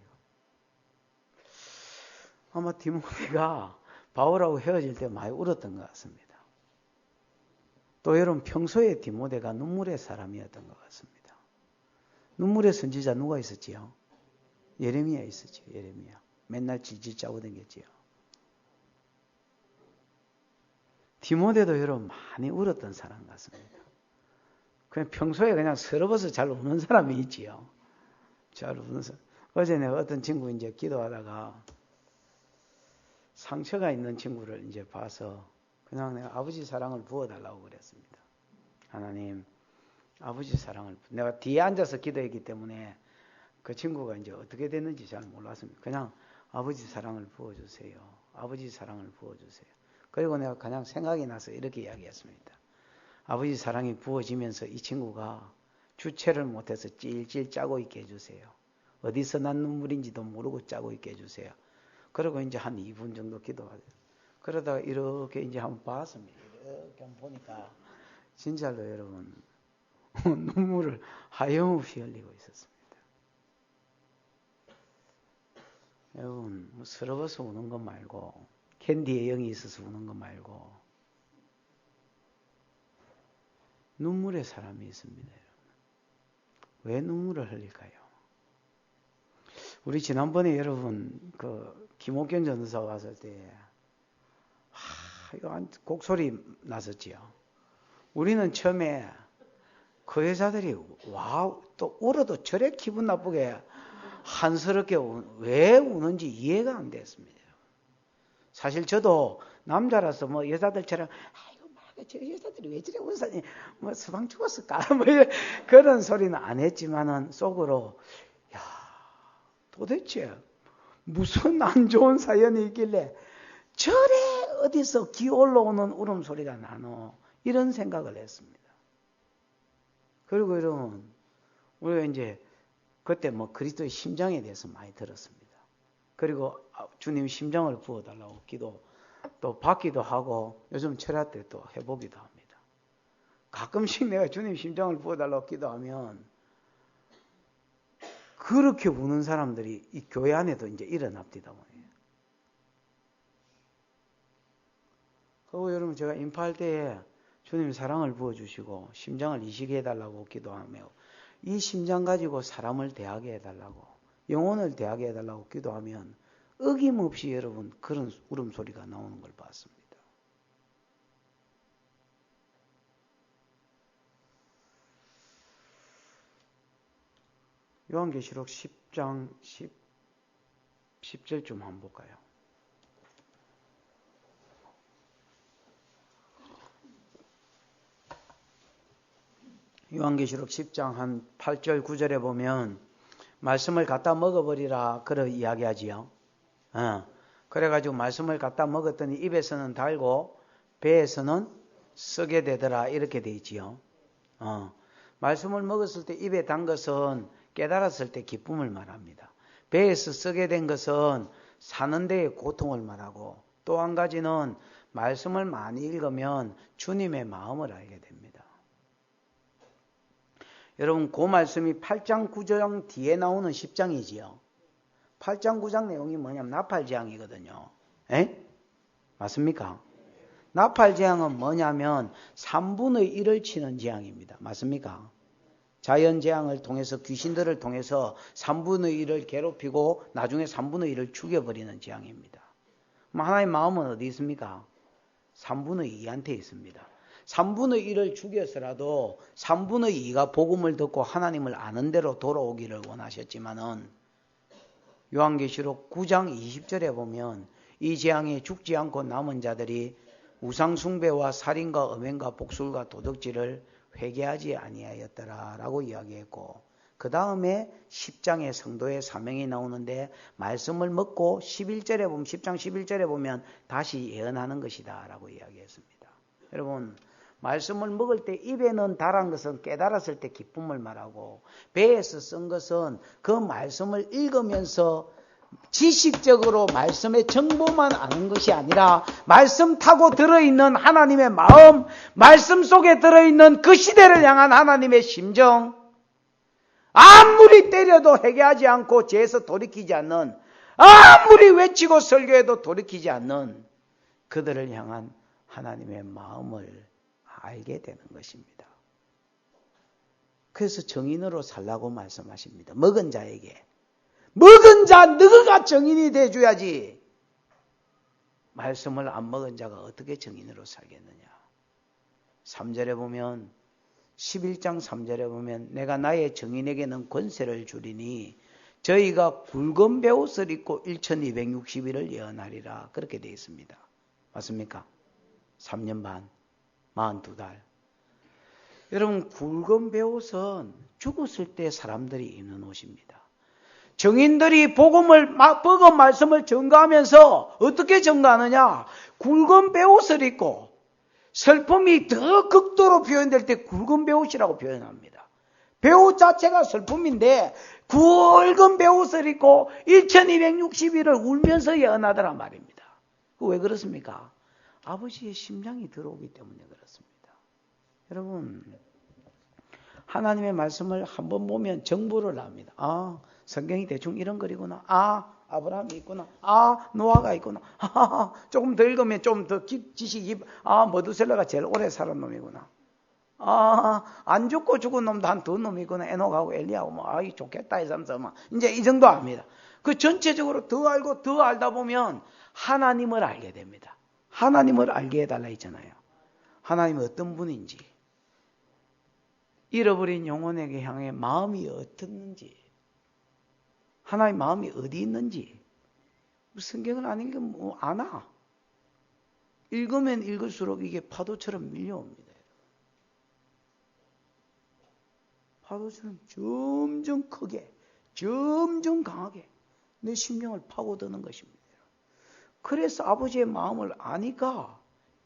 아마 디모데가 바울하고 헤어질 때 많이 울었던 것 같습니다. 또 여러분 평소에 디모데가 눈물의 사람이었던 것 같습니다. 눈물의 선지자 누가 있었지요? 예레미야 있었지요. 예레미야. 맨날 질질 짜고 다녔지요. 디모데도 여러분 많이 울었던 사람 같습니다. 그냥 평소에 그냥 서러워서 잘 우는 사람이 있지요. 잘 우는 사람. 어제 내가 어떤 친구 이제 기도하다가 상처가 있는 친구를 이제 봐서 그냥 내가 아버지 사랑을 부어달라고 그랬습니다. 하나님, 아버지 사랑을. 내가 뒤에 앉아서 기도했기 때문에 그 친구가 이제 어떻게 됐는지 잘 몰랐습니다. 그냥 아버지 사랑을 부어주세요. 아버지 사랑을 부어주세요. 그리고 내가 그냥 생각이 나서 이렇게 이야기했습니다. 아버지 사랑이 부어지면서 이 친구가 주체를 못해서 찔찔 짜고 있게 해주세요. 어디서 난 눈물인지도 모르고 짜고 있게 해주세요. 그리고 이제 한 2분 정도 기도하죠. 그러다가 이렇게 이제 한번 봤습니다. 이렇게 한번 보니까 진짜로 여러분 눈물을 하염없이 흘리고 있었습니다. 여러분 뭐 서러워서 우는 거 말고 캔디의 영이 있어서 우는 거 말고 눈물의 사람이 있습니다. 여러분. 왜 눈물을 흘릴까요? 우리 지난번에 여러분 그 김옥경 전도사 왔을 때 이거 곡소리 났었지요. 우리는 처음에 그 여자들이 와우 또 울어도 저래 기분 나쁘게 한스럽게 왜 우는지 이해가 안 됐습니다. 사실 저도 남자라서 뭐 여자들처럼 아이고 막 저 여자들이 왜 저래 우는지 뭐 서방 죽었을까 뭐 그런 소리는 안 했지만은 속으로 야 도대체 무슨 안 좋은 사연이 있길래 저래 어디서 기올라오는 울음소리가 나노 이런 생각을 했습니다. 그리고 여러분 우리가 이제 그때 뭐 그리스도의 심장에 대해서 많이 들었습니다. 그리고 주님 심장을 부어달라고 기도 또 받기도 하고 요즘 철야 때 또 해보기도 합니다. 가끔씩 내가 주님 심장을 부어달라고 기도하면 그렇게 우는 사람들이 이 교회 안에도 이제 일어납니다. 그리고 여러분 제가 인파할 때에 주님 사랑을 부어주시고 심장을 이식해 해달라고 기도하며 이 심장 가지고 사람을 대하게 해달라고 영혼을 대하게 해달라고 기도하면 어김없이 여러분 그런 울음소리가 나오는 걸 봤습니다. 요한계시록 10장 10절쯤 한번 볼까요? 요한계시록 10장 한 8절 9절에 보면 말씀을 갖다 먹어버리라 그러 이야기하지요. 그래가지고 말씀을 갖다 먹었더니 입에서는 달고 배에서는 쓰게 되더라 이렇게 돼 있지요. 말씀을 먹었을 때 입에 단 것은 깨달았을 때 기쁨을 말합니다. 배에서 쓰게 된 것은 사는 데의 고통을 말하고 또 한 가지는 말씀을 많이 읽으면 주님의 마음을 알게 됩니다. 여러분 그 말씀이 8장 9장 뒤에 나오는 10장이지요. 8장 9장 내용이 뭐냐면 나팔재앙이거든요. 맞습니까? 나팔재앙은 뭐냐면 3분의 1을 치는 재앙입니다. 맞습니까? 자연재앙을 통해서 귀신들을 통해서 3분의 1을 괴롭히고 나중에 3분의 1을 죽여버리는 재앙입니다. 하나님의 마음은 어디 있습니까? 3분의 2한테 있습니다. 3분의 1을 죽여서라도 3분의 2가 복음을 듣고 하나님을 아는 대로 돌아오기를 원하셨지만은 요한계시록 9장 20절에 보면 이 재앙에 죽지 않고 남은 자들이 우상숭배와 살인과 음행과 복술과 도둑질을 회개하지 아니하였더라라고 이야기했고 그 다음에 10장의 성도의 사명이 나오는데 말씀을 먹고 11절에 보면 10장 11절에 보면 다시 예언하는 것이다 라고 이야기했습니다. 여러분 말씀을 먹을 때 입에는 달한 것은 깨달았을 때 기쁨을 말하고 배에서 쓴 것은 그 말씀을 읽으면서 지식적으로 말씀의 정보만 아는 것이 아니라 말씀 타고 들어있는 하나님의 마음, 말씀 속에 들어있는 그 시대를 향한 하나님의 심정, 아무리 때려도 회개하지 않고 죄에서 돌이키지 않는, 아무리 외치고 설교해도 돌이키지 않는 그들을 향한 하나님의 마음을 알게 되는 것입니다. 그래서 정인으로 살라고 말씀하십니다. 먹은 자에게. 먹은 자 너가 정인이 돼줘야지. 말씀을 안 먹은 자가 어떻게 정인으로 살겠느냐. 3절에 보면 11장 3절에 보면 내가 나의 정인에게는 권세를 주리니 저희가 굵은 베옷을 입고 1260일을 예언하리라. 그렇게 되어 있습니다. 맞습니까? 3년 반 42달. 여러분 굵은 베옷은 죽었을 때 사람들이 입는 옷입니다. 정인들이 복음 말씀을 전가하면서 어떻게 전가하느냐? 굵은 베옷을 입고 슬픔이 더 극도로 표현될 때 굵은 베옷이라고 표현합니다. 베옷 자체가 슬픔인데 굵은 베옷을 입고 1260일을 울면서 예언하더란 말입니다. 왜 그렇습니까? 아버지의 심장이 들어오기 때문에 그렇습니다. 여러분 하나님의 말씀을 한번 보면 정보를 합니다. 아, 성경이 대충 이런 거리구나. 아, 아브라함이 있구나. 아, 노아가 있구나. 조금 더 읽으면 좀 더 지식이, 머두셀라가 제일 오래 살은 놈이구나. 안 죽고 죽은 놈도 한 두 놈이구나. 에녹하고 엘리야하고 이 좋겠다 이러면서 이제 이 정도 압니다. 그 전체적으로 더 알고 더 알다 보면 하나님을 알게 됩니다. 하나님을 알게 해달라 했잖아요. 하나님이 어떤 분인지, 잃어버린 영혼에게 향해 마음이 어떻는지, 하나님의 마음이 어디 있는지, 성경을 안 읽으면 아나. 읽으면 읽을수록 이게 파도처럼 밀려옵니다. 파도처럼 점점 크게, 점점 강하게 내 심령을 파고드는 것입니다. 그래서 아버지의 마음을 아니까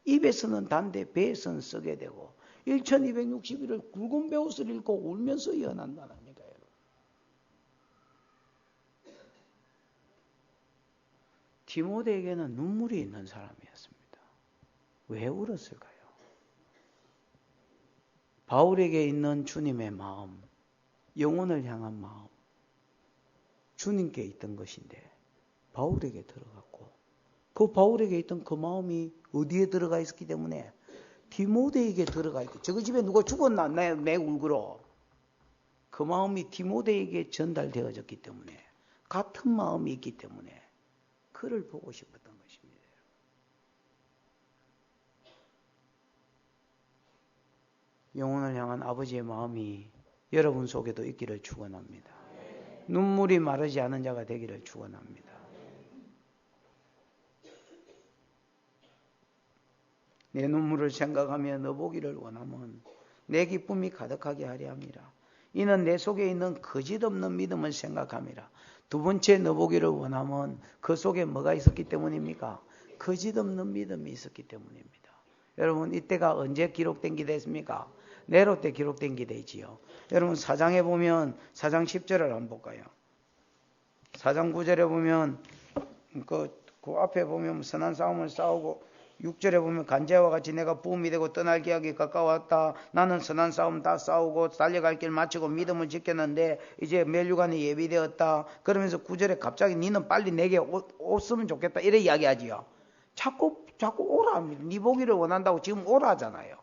입에서는 단데 배에서는 쓰게 되고 1260일을 굵은 베옷을 입고 울면서 예언한다는 겁니다. 디모데에게는 눈물이 있는 사람이었습니다. 왜 울었을까요? 바울에게 있는 주님의 마음, 영혼을 향한 마음, 주님께 있던 것인데 바울에게 들어갔고, 그 바울에게 있던 그 마음이 어디에 들어가 있었기 때문에 디모데에게 들어가 있고, 저거 집에 누가 죽었나 내 울그러. 그 마음이 디모데에게 전달되어졌기 때문에, 같은 마음이 있기 때문에 그를 보고 싶었던 것입니다. 영혼을 향한 아버지의 마음이 여러분 속에도 있기를 축원합니다. 눈물이 마르지 않은 자가 되기를 축원합니다. 내 눈물을 생각하며 너 보기를 원하면 내 기쁨이 가득하게 하려 함이라. 이는 내 속에 있는 거짓없는 믿음을 생각함이라. 두 번째, 너 보기를 원하면 그 속에 뭐가 있었기 때문입니까? 거짓없는 믿음이 있었기 때문입니다. 여러분, 이때가 언제 기록된 기대입니까? 네로 때 기록된 기대지요. 여러분, 4장에 보면 4장 10절을 한번 볼까요? 4장 9절에 보면 그 앞에 보면 선한 싸움을 싸우고, 6절에 보면 간제와 같이 내가 부음이 되고 떠날 기약이 가까웠다. 나는 선한 싸움 다 싸우고 달려갈 길 마치고 믿음을 지켰는데 이제 멸류관이 예비되었다. 그러면서 9절에 갑자기 니는 빨리 내게 오으면 좋겠다, 이래 이야기하지요. 자꾸 오라 합니다. 네 보기를 원한다고 지금 오라 하잖아요.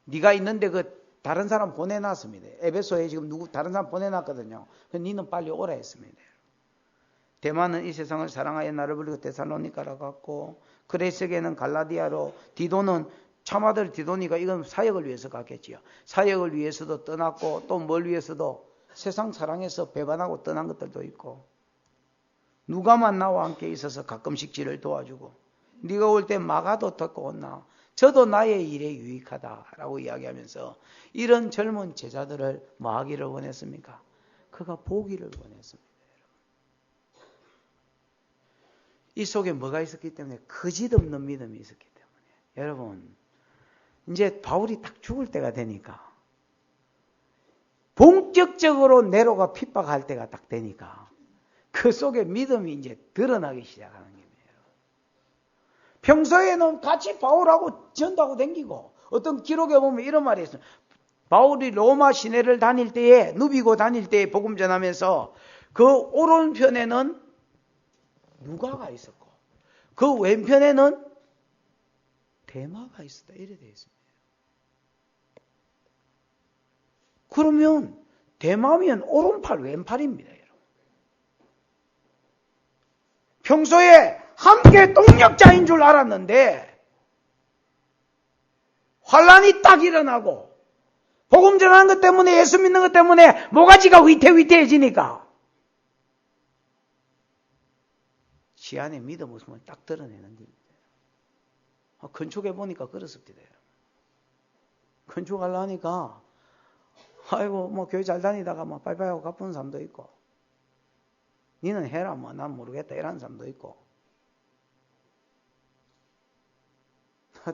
네가 있는데 그 다른 사람 보내놨습니다. 에베소에 지금 다른 사람 보내놨거든요. 니는 빨리 오라 했습니다. 대만은 이 세상을 사랑하여 나를 불리고 데살로니가라 갔고, 그레스에게는 갈라디아로, 디도는 참아들 디도니가 이건 사역을 위해서 갔겠지요. 사역을 위해서도 떠났고, 또 뭘 위해서도 세상 사랑해서 배반하고 떠난 것들도 있고, 누가만 나와 함께 있어서 가끔씩 지를 도와주고, 네가 올 때 마가도 듣고 온나, 저도 나의 일에 유익하다라고 이야기하면서 이런 젊은 제자들을 뭐 하기를 원했습니까? 그가 보기를 원했습니다. 이 속에 뭐가 있었기 때문에? 거짓없는 믿음이 있었기 때문에. 여러분, 이제 바울이 딱 죽을 때가 되니까, 본격적으로 네로가 핍박할 때가 딱 되니까 그 속에 믿음이 이제 드러나기 시작하는 겁니다. 평소에는 같이 바울하고 전도하고 다니고, 어떤 기록에 보면 이런 말이 있어요. 바울이 로마 시내를 다닐 때에, 누비고 다닐 때에 복음 전하면서 그 오른편에는 누가가 있었고 그 왼편에는 데마가 있었다, 이래 되어 있습니다. 그러면 데마면 오른팔 왼팔입니다, 여러분. 평소에 함께 동력자인 줄 알았는데 환란이 딱 일어나고 복음 전하는 것 때문에, 예수 믿는 것 때문에 모가지가 위태위태해지니까 지 안에 믿음 없으면 딱 드러내는 겁니다. 건축해 보니까 그렇습니다. 건축하려 하니까 아이고 뭐 교회 잘 다니다가 뭐 빨리빨리 하고 갚은 사람도 있고, 니는 해라 뭐 난 모르겠다 이런 사람도 있고,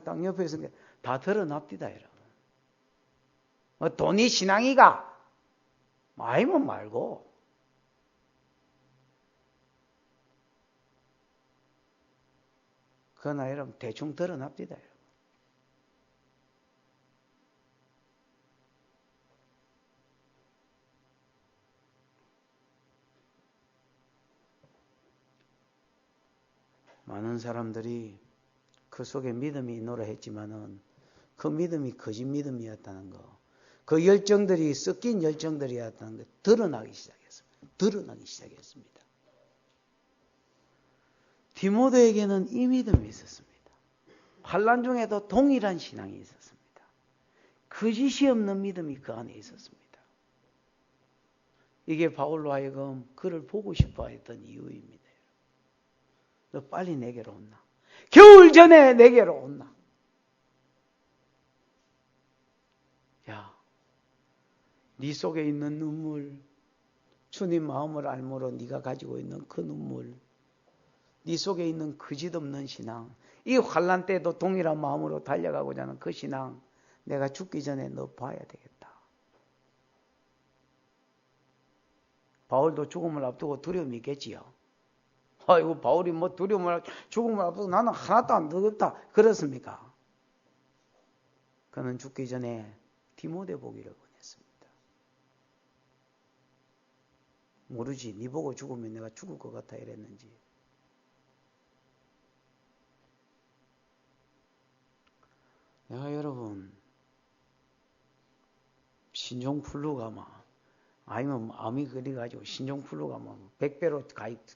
땅 옆에 있으니까 다 드러납디다 여러분. 돈이 신앙이가 아니면 말고, 그러나 여러분 대충 드러납디다 여러분. 많은 사람들이 그 속에 믿음이 있노라 했지만은 그 믿음이 거짓 믿음이었다는 거, 그 열정들이 섞인 열정들이었다는 게 드러나기 시작했습니다. 디모데에게는 이 믿음이 있었습니다. 환난 중에도 동일한 신앙이 있었습니다. 거짓이 없는 믿음이 그 안에 있었습니다. 이게 바울로 하여금 그를 보고 싶어 했던 이유입니다. 너 빨리 내게로 온나? 겨울 전에 내게로 온나? 야, 네 속에 있는 눈물, 주님 마음을 알므로 네가 가지고 있는 그 눈물, 네 속에 있는 거짓없는 신앙, 이 환난 때도 동일한 마음으로 달려가고자 하는 그 신앙, 내가 죽기 전에 너 봐야 되겠다. 바울도 죽음을 앞두고 두려움이 있겠지요. 아이고 바울이 뭐 두려움을 죽음을 앞두고 나는 하나도 안 두렵다 그렇습니까? 그는 죽기 전에 디모데 보기를 원했습니다. 모르지 네 보고 죽으면 내가 죽을 것 같아 이랬는지. 내가 여러분 신종플루가 막 아니면 암이 그래가지고 신종플루가 뭐 100배로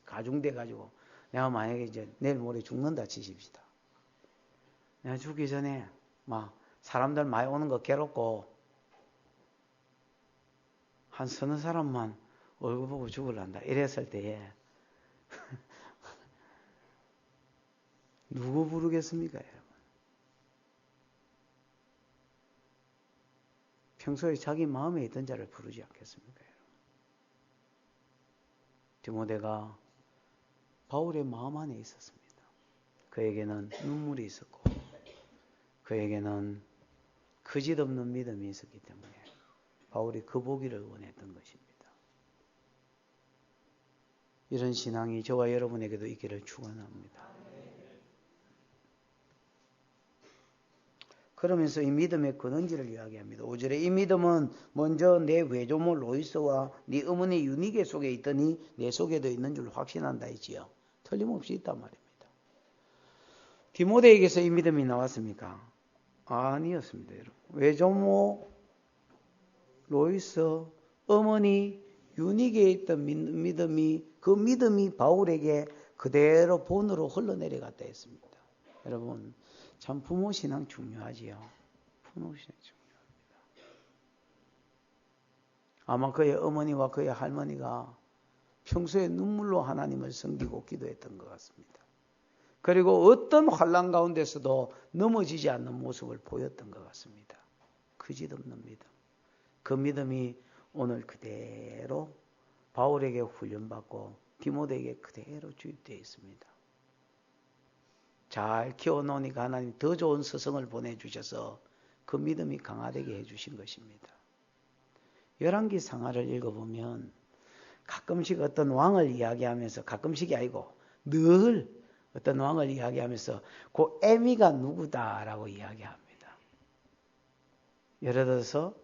가중돼가지고 내가 만약에 이제 내일 모레 죽는다 치십시다. 내가 죽기 전에 막 사람들 많이 오는 거 괴롭고 한 서너 사람만 얼굴 보고 죽을란다 이랬을 때에 누구 부르겠습니까 여러분? 평소에 자기 마음에 있던 자를 부르지 않겠습니까 여러분? 디모데가 바울의 마음 안에 있었습니다. 그에게는 눈물이 있었고 그에게는 그짓없는 믿음이 있었기 때문에 바울이 그 보기를 원했던 것입니다. 이런 신앙이 저와 여러분에게도 있기를 축원합니다. 그러면서 이 믿음의 근원지를 이야기합니다. 5절에 이 믿음은 먼저 내 외조모 로이스와 네 어머니 유니게 속에 있더니 내 속에도 있는 줄 확신한다 했지요. 틀림없이 있단 말입니다. 디모데에게서 이 믿음이 나왔습니까? 아니었습니다. 여러분. 외조모 로이스 어머니 유니게에 있던 믿음이 그 믿음이 바울에게 그대로 본으로 흘러내려갔다 했습니다. 여러분 참 부모 신앙 중요하지요. 부모 신앙 중요합니다. 아마 그의 어머니와 그의 할머니가 평소에 눈물로 하나님을 섬기고 기도했던 것 같습니다. 그리고 어떤 환난 가운데서도 넘어지지 않는 모습을 보였던 것 같습니다. 그짓없는 믿음. 그 믿음이 오늘 그대로 바울에게 훈련받고 디모데에게 그대로 주입되어 있습니다. 잘 키워놓으니까 하나님 더 좋은 스승을 보내주셔서 그 믿음이 강화되게 해주신 것입니다. 열왕기 상하를 읽어보면 가끔씩 어떤 왕을 이야기하면서 가끔씩이 아니고 늘 어떤 왕을 이야기하면서 그 에미가 누구다라고 이야기합니다. 예를 들어서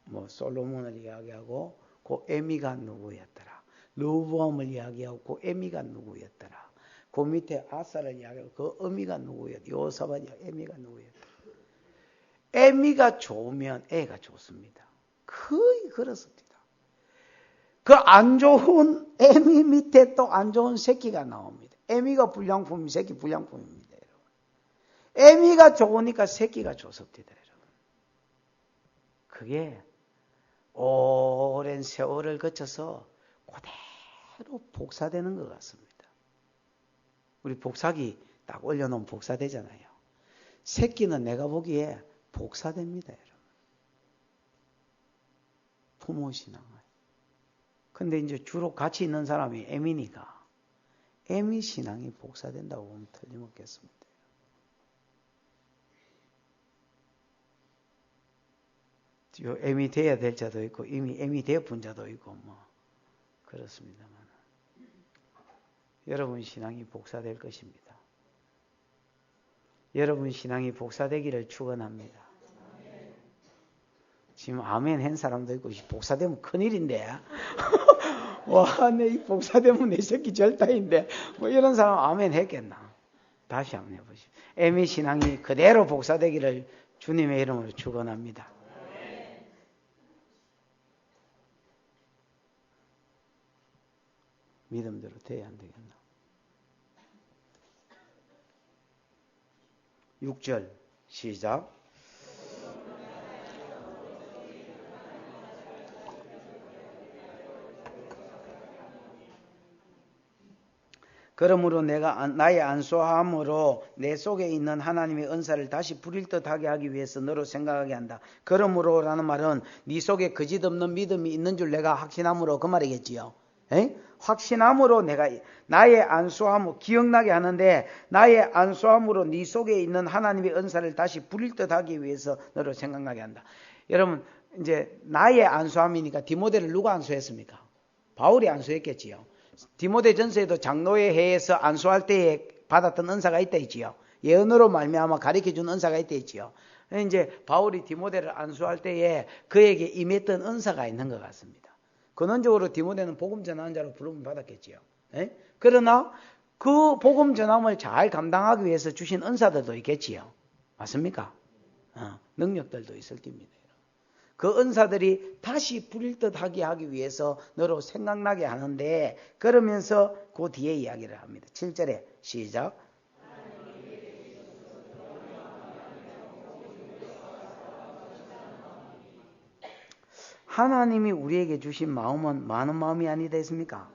뭐 솔로몬을 이야기하고 그 에미가 누구였더라. 르호보암을 이야기하고 그 에미가 누구였더라. 그 밑에 아사를 이야기하고 그 어미가 누구였더라. 요사밧이 에미가 누구였더라. 에미가 좋으면 애가 좋습니다. 거의 그렇습니다. 그 안 좋은 에미 밑에 또 안 좋은 새끼가 나옵니다. 에미가 불량품, 새끼 불량품입니다. 여러분. 에미가 좋으니까 새끼가 좋습니다. 여러분. 그게 오랜 세월을 거쳐서 그대로 복사되는 것 같습니다. 우리 복사기 딱 올려놓으면 복사되잖아요. 새끼는 내가 보기에 복사됩니다. 여러분. 부모 신앙을. 근데 이제 주로 같이 있는 사람이 에미니까 에미 신앙이 복사된다고 보면 틀림없겠습니다. 에미 돼야 될 자도 있고 이미 에미 되어본 자도 있고 뭐 그렇습니다만 여러분 신앙이 복사될 것입니다. 여러분 신앙이 복사되기를 축원합니다. 지금 아멘 한 사람도 있고 복사되면 큰일인데 와, 내 복사되면 내 새끼 절다인데 뭐 이런 사람 아멘 했겠나? 다시 한번 해보시죠. 에미 신앙이 그대로 복사되기를 주님의 이름으로 축원합니다. 믿음대로 돼야 안 되겠나? 6절 시작. 그러므로 내가 나의 안수함으로 내 속에 있는 하나님의 은사를 다시 부릴 듯하게 하기 위해서 너로 생각하게 한다. 그러므로라는 말은 네 속에 거짓없는 믿음이 있는 줄 내가 확신함으로 그 말이겠지요. 에? 확신함으로 내가 나의 안수함으로 기억나게 하는데 나의 안수함으로 네 속에 있는 하나님의 은사를 다시 부릴 듯하기 위해서 너로 생각나게 한다. 여러분 이제 나의 안수함이니까 디모데를 누가 안수했습니까? 바울이 안수했겠지요. 디모데전서에도 장로의 해에서 안수할 때에 받았던 은사가 있다 있지요. 예언으로 말미암아 가르쳐준 은사가 있다 있지요. 이제 바울이 디모데를 안수할 때에 그에게 임했던 은사가 있는 것 같습니다. 근원적으로 디모데는 복음 전하는 자로 부름을 받았겠지요. 에? 그러나 그 복음 전함을 잘 감당하기 위해서 주신 은사들도 있겠지요. 맞습니까? 능력들도 있을 겁니다. 그 은사들이 다시 부릴 듯 하게 하기 위해서 너로 생각나게 하는데, 그러면서 그 뒤에 이야기를 합니다. 7절에 시작. 하나님이 우리에게 주신 마음은 많은 마음이 아니 되십니까?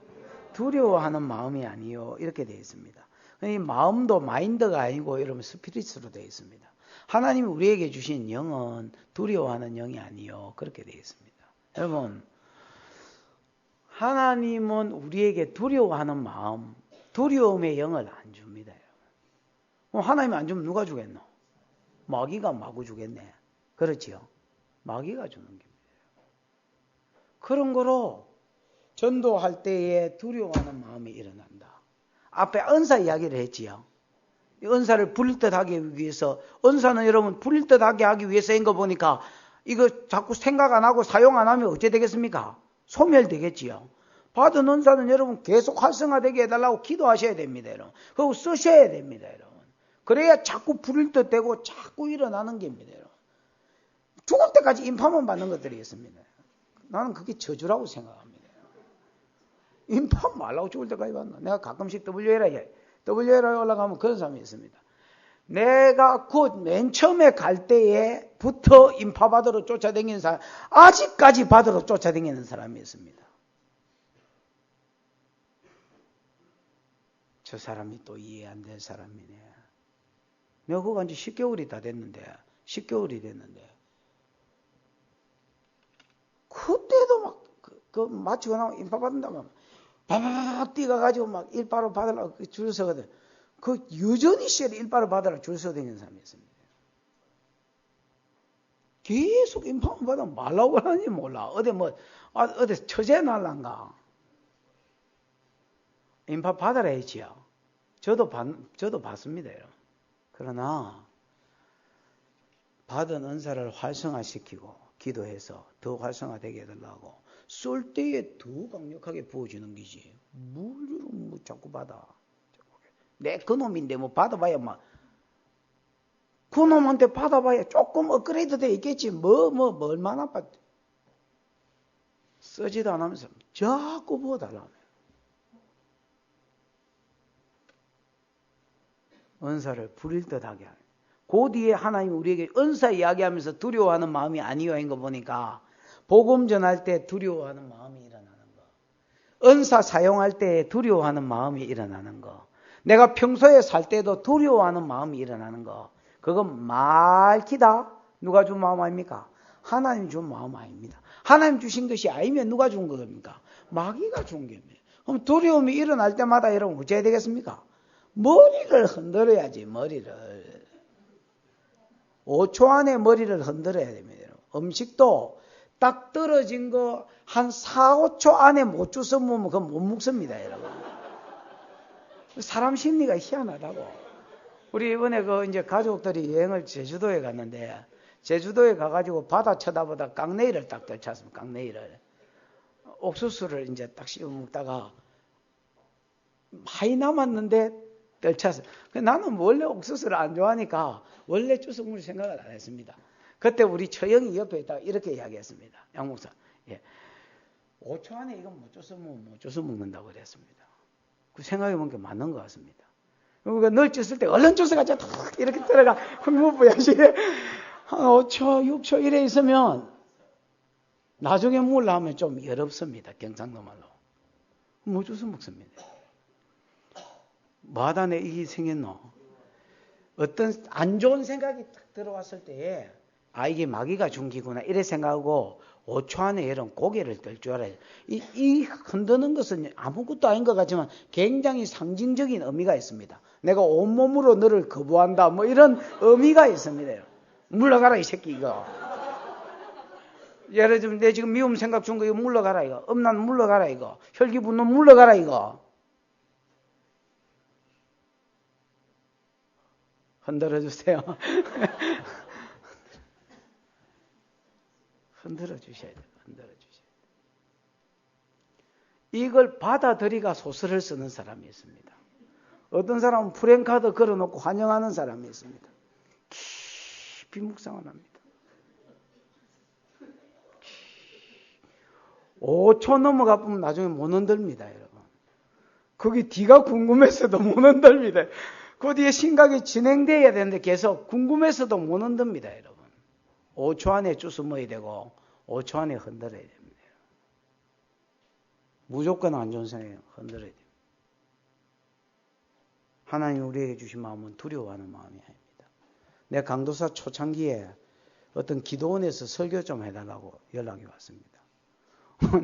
두려워하는 마음이 아니요, 이렇게 되어 있습니다. 이 마음도 마인드가 아니고 여러분 스피릿으로 되어 있습니다. 하나님이 우리에게 주신 영은 두려워하는 영이 아니요, 그렇게 되어 있습니다. 여러분, 하나님은 우리에게 두려워하는 마음, 두려움의 영을 안 줍니다. 하나님이 안 주면 누가 주겠노? 마귀가 마구 주겠네. 그렇지요? 마귀가 주는 겁니다. 그런 거로 전도할 때에 두려워하는 마음이 일어난다. 앞에 은사 이야기를 했지요. 은사를 부릴 듯 하기 위해서, 은사는 여러분 부릴 듯 하게 하기 위해서인 거 보니까 이거 자꾸 생각 안 하고 사용 안 하면 어째 되겠습니까? 소멸되겠지요. 받은 은사는 여러분 계속 활성화되게 해달라고 기도하셔야 됩니다. 여러분. 그리고 쓰셔야 됩니다. 여러분. 그래야 자꾸 부릴 듯 되고 자꾸 일어나는 겁니다. 여러분. 죽을 때까지 인파만 받는 것들이 있습니다. 나는 그게 저주라고 생각합니다. 인파 말라고 죽을 때까지 받나. 내가 가끔씩 WLA에 올라가면 그런 사람이 있습니다. 내가 곧 맨 처음에 갈 때에부터 인파 받으러 쫓아다니는 사람, 아직까지 받으러 쫓아다니는 사람이 있습니다. 저 사람이 또 이해 안 된 사람이네. 내가 그거 한 지 10개월이 다 됐는데, 10개월이 됐는데, 그때도 막, 마치고 나면 인파 받는다면, 바바바바 뛰어가가지고 막 일바로 받으려고 줄 서거든. 그 여전히 일바로 받으려고 줄 서 다니는 사람이 있습니다. 계속 인파만 받으면 말라고 하는지 몰라. 어디 처제 날란가. 인파 받아라 했지요. 저도 받습니다. 그러나, 받은 은사를 활성화시키고, 기도해서 더 활성화되게 해달라고 쏠 때에 더 강력하게 부어주는 거지. 뭘 자꾸 받아. 내 그놈인데 뭐 받아봐야 막 그놈한테 받아봐야 조금 업그레이드 돼 있겠지. 얼마나 받 쓰지도 않으면서 자꾸 부어달라며. 은사를 부릴 듯하게 하네. 그 뒤에 하나님 우리에게 은사 이야기하면서 두려워하는 마음이 아니요인 거 보니까 복음 전할 때 두려워하는 마음이 일어나는 거, 은사 사용할 때 두려워하는 마음이 일어나는 거, 내가 평소에 살 때도 두려워하는 마음이 일어나는 거, 그건 말기다 누가 준 마음 아닙니까? 하나님 준 마음 아닙니다. 하나님 주신 것이 아니면 누가 준 겁니까? 마귀가 준 겁니다. 그럼 두려움이 일어날 때마다 여러분 어째야 되겠습니까? 머리를 흔들어야지. 머리를 5초 안에 머리를 흔들어야 됩니다. 음식도 딱 떨어진 거 한 4, 5초 안에 못 주워 먹으면 그건 못 먹습니다, 여러분. 사람 심리가 희한하다고. 우리 이번에 이제 가족들이 여행을 제주도에 갔는데, 제주도에 가가지고 바다 쳐다보다 깡내일을 딱 떨쳤습니다. 깡내일을. 옥수수를 이제 딱 씹어 먹다가 많이 남았는데 떨쳤어요. 나는 원래 옥수수를 안 좋아하니까 원래 주워 먹을 생각을 안 했습니다. 그때 우리 처형이 옆에 있다가 이렇게 이야기했습니다. 양 목사, 예. 5초 안에 이건 못 주워 먹는다고 그랬습니다. 그 생각해보는 게 맞는 것 같습니다. 그러니까 널 쪘을 때 얼른 주워가지고 탁 이렇게 들어가 흙무부야지. 한 5초, 6초 이래 있으면 나중에 먹으려 하면 좀 어렵습니다. 경상도 말로. 못 주워 먹습니다. 뭐하다 내 이게 생겼노? 어떤 안 좋은 생각이 딱 들어왔을 때에 이게 마귀가 준 기구나 이래 생각하고 5초 안에 이런 고개를 들 줄 알아요. 이 흔드는 것은 아무것도 아닌 것 같지만 굉장히 상징적인 의미가 있습니다. 내가 온몸으로 너를 거부한다 뭐 이런 의미가 있습니다. 물러가라 이 새끼 이거. 예를 들면 내 지금 미움 생각 준 거 이거 물러가라 이거. 음란 물러가라 이거. 혈기 분노 물러가라 이거. 흔들어 주세요. 흔들어 주셔야 돼요. 흔들어 주셔야 돼요. 이걸 받아들이가 소설을 쓰는 사람이 있습니다. 어떤 사람은 프랭카드 걸어놓고 환영하는 사람이 있습니다. 깊이 묵상을 합니다. 5초 넘어가 보면 나중에 못 흔들립니다, 여러분. 거기 뒤가 궁금해서도 못 흔들립니다. 그 뒤에 심각이 진행돼야 되는데 계속 궁금해서도 못 흔듭니다, 여러분. 5초 안에 주스머야 되고 5초 안에 흔들어야 됩니다. 무조건 안 좋은 생각이에요. 흔들어야 됩니다. 하나님 우리에게 주신 마음은 두려워하는 마음이 아닙니다. 내 강도사 초창기에 어떤 기도원에서 설교 좀 해달라고 연락이 왔습니다.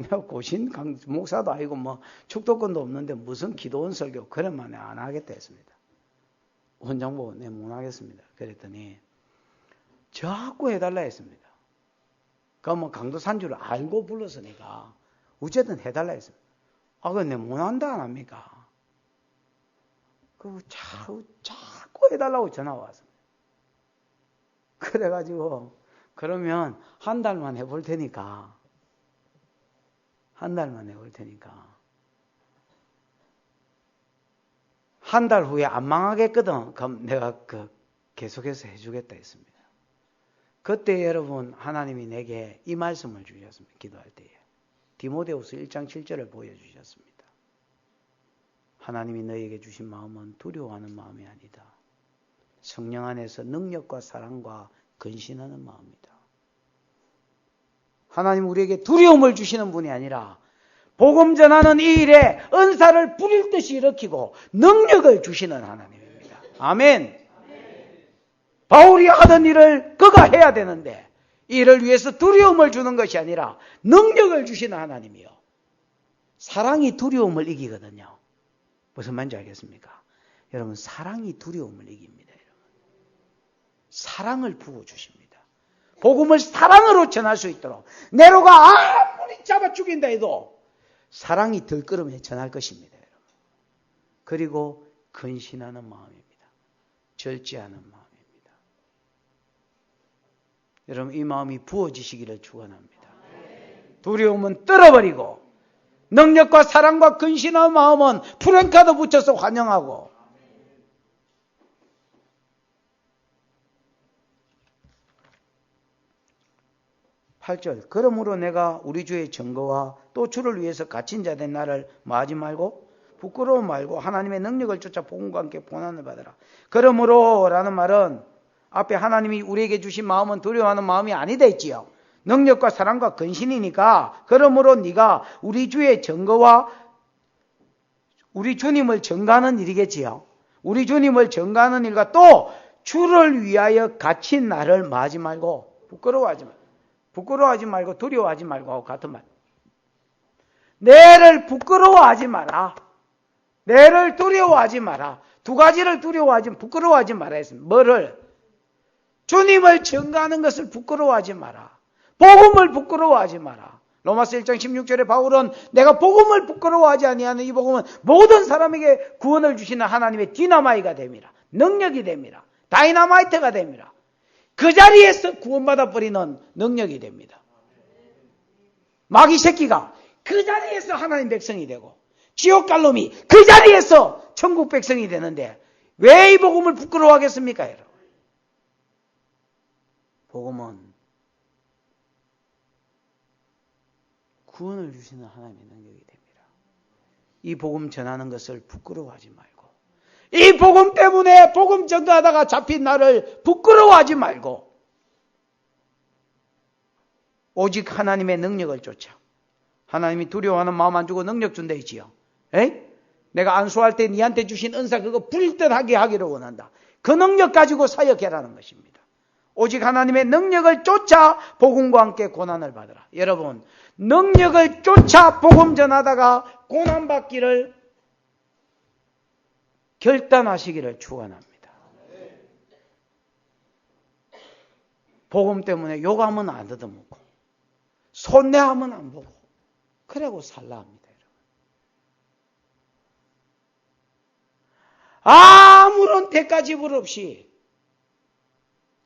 내가 고신 목사도 아니고 뭐 축도권도 없는데 무슨 기도원 설교 그런만에 안 하겠다 했습니다. 원장 보고 내 못 하겠습니다. 그랬더니 자꾸 해달라 했습니다. 그러면 강도산 줄 알고 불렀으니까 어쨌든 해달라 했습니다. 아, 그건 내 못 한다 안 합니까? 그 자꾸 해달라고 전화 왔습니다. 그래가지고 그러면 한 달만 해볼 테니까 한 달 후에 안 망하겠거든. 그럼 내가 계속해서 해주겠다 했습니다. 그때 여러분 하나님이 내게 이 말씀을 주셨습니다. 기도할 때에. 디모데후서 1장 7절을 보여주셨습니다. 하나님이 너에게 주신 마음은 두려워하는 마음이 아니다. 성령 안에서 능력과 사랑과 근신하는 마음이다. 하나님 우리에게 두려움을 주시는 분이 아니라 복음 전하는 이 일에 은사를 부릴 듯이 일으키고 능력을 주시는 하나님입니다. 아멘. 바울이 하던 일을 그가 해야 되는데 이를 위해서 두려움을 주는 것이 아니라 능력을 주시는 하나님이요. 사랑이 두려움을 이기거든요. 무슨 말인지 알겠습니까? 여러분 사랑이 두려움을 이깁니다. 여러분. 사랑을 부어주십니다. 복음을 사랑으로 전할 수 있도록 네로가 아무리 잡아 죽인다 해도 사랑이 들끓으며 전할 것입니다. 여러분. 그리고 근신하는 마음입니다. 절제하는 마음입니다. 여러분 이 마음이 부어지시기를 축원합니다. 두려움은 떨어버리고 능력과 사랑과 근신한 마음은 프랭카드 붙여서 환영하고 8절 그러므로 내가 우리 주의 증거와 또 주를 위해서 갇힌 자 된 나를 뭐하지 말고 부끄러워 말고 하나님의 능력을 쫓아 복음과 함께 고난을 받으라. 그러므로 라는 말은 앞에 하나님이 우리에게 주신 마음은 두려워하는 마음이 아니다 했지요. 능력과 사랑과 근신이니까 그러므로 네가 우리 주의 증거와 우리 주님을 증거하는 일이겠지요. 우리 주님을 증거하는 일과 또 주를 위하여 갇힌 나를 뭐하지 말고 부끄러워하지 말고 부끄러워하지 말고 두려워하지 말고 하고 같은 말. 내를 부끄러워하지 마라. 내를 두려워하지 마라. 두 가지를 부끄러워하지 마라 했습니다. 뭐를? 주님을 증거하는 것을 부끄러워하지 마라. 복음을 부끄러워하지 마라. 로마서 1장 16절에 바울은 내가 복음을 부끄러워하지 아니하는 이 복음은 모든 사람에게 구원을 주시는 하나님의 디나마이가 됩니다. 능력이 됩니다. 다이나마이트가 됩니다. 그 자리에서 구원받아 버리는 능력이 됩니다. 마귀 새끼가 그 자리에서 하나님 백성이 되고 지옥 갈 놈이 그 자리에서 천국 백성이 되는데 왜 이 복음을 부끄러워하겠습니까, 여러분? 복음은 구원을 주시는 하나님의 능력이 됩니다. 이 복음 전하는 것을 부끄러워하지 말고 이 복음 때문에 복음 전도하다가 잡힌 나를 부끄러워하지 말고 오직 하나님의 능력을 쫓아. 하나님이 두려워하는 마음 안 주고 능력 준다 했지요. 내가 안수할 때 니한테 주신 은사 그거 불일듯하게 하기를 원한다. 그 능력 가지고 사역해라는 것입니다. 오직 하나님의 능력을 쫓아 복음과 함께 고난을 받으라. 여러분 능력을 쫓아 복음 전하다가 고난받기를 결단하시기를 축원합니다. 복음 때문에 욕하면 안 얻어먹고 손해하면 안 보고 그러고 살라 합니다. 아무런 대가 지불 없이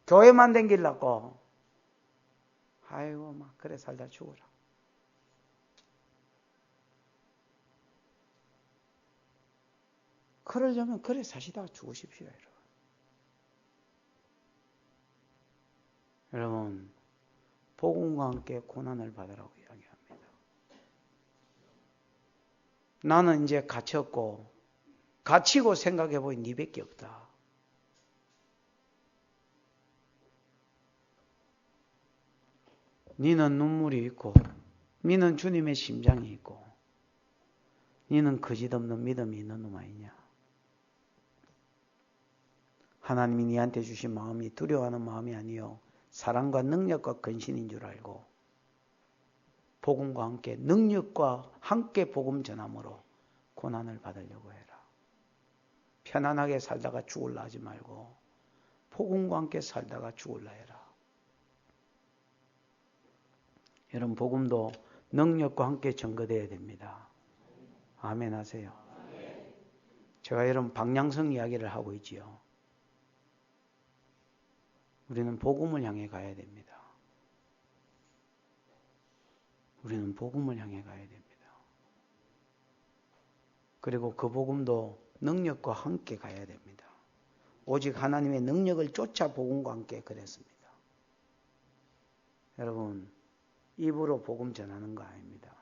교회만 댕기려고 아이고 막 그래 살다 죽어라. 그러려면 그래 사시다가 죽으십시오. 여러분 복음과 함께 고난을 받으라고 이야기합니다. 나는 이제 갇혔고 갇히고 생각해보니 니밖에 없다. 니는 눈물이 있고 니는 주님의 심장이 있고 니는 거짓없는 믿음이 있는 놈 아니냐. 하나님이 니한테 주신 마음이 두려워하는 마음이 아니요 사랑과 능력과 근신인 줄 알고 복음과 함께 능력과 함께 복음 전함으로 고난을 받으려고 해라. 편안하게 살다가 죽을라 하지 말고 복음과 함께 살다가 죽을라 해라. 여러분 복음도 능력과 함께 전거되어야 됩니다. 아멘 하세요. 제가 여러분 방향성 이야기를 하고 있지요. 우리는 복음을 향해 가야 됩니다. 우리는 복음을 향해 가야 됩니다. 그리고 그 복음도 능력과 함께 가야 됩니다. 오직 하나님의 능력을 쫓아 복음과 함께 그랬습니다. 여러분 입으로 복음 전하는 거 아닙니다.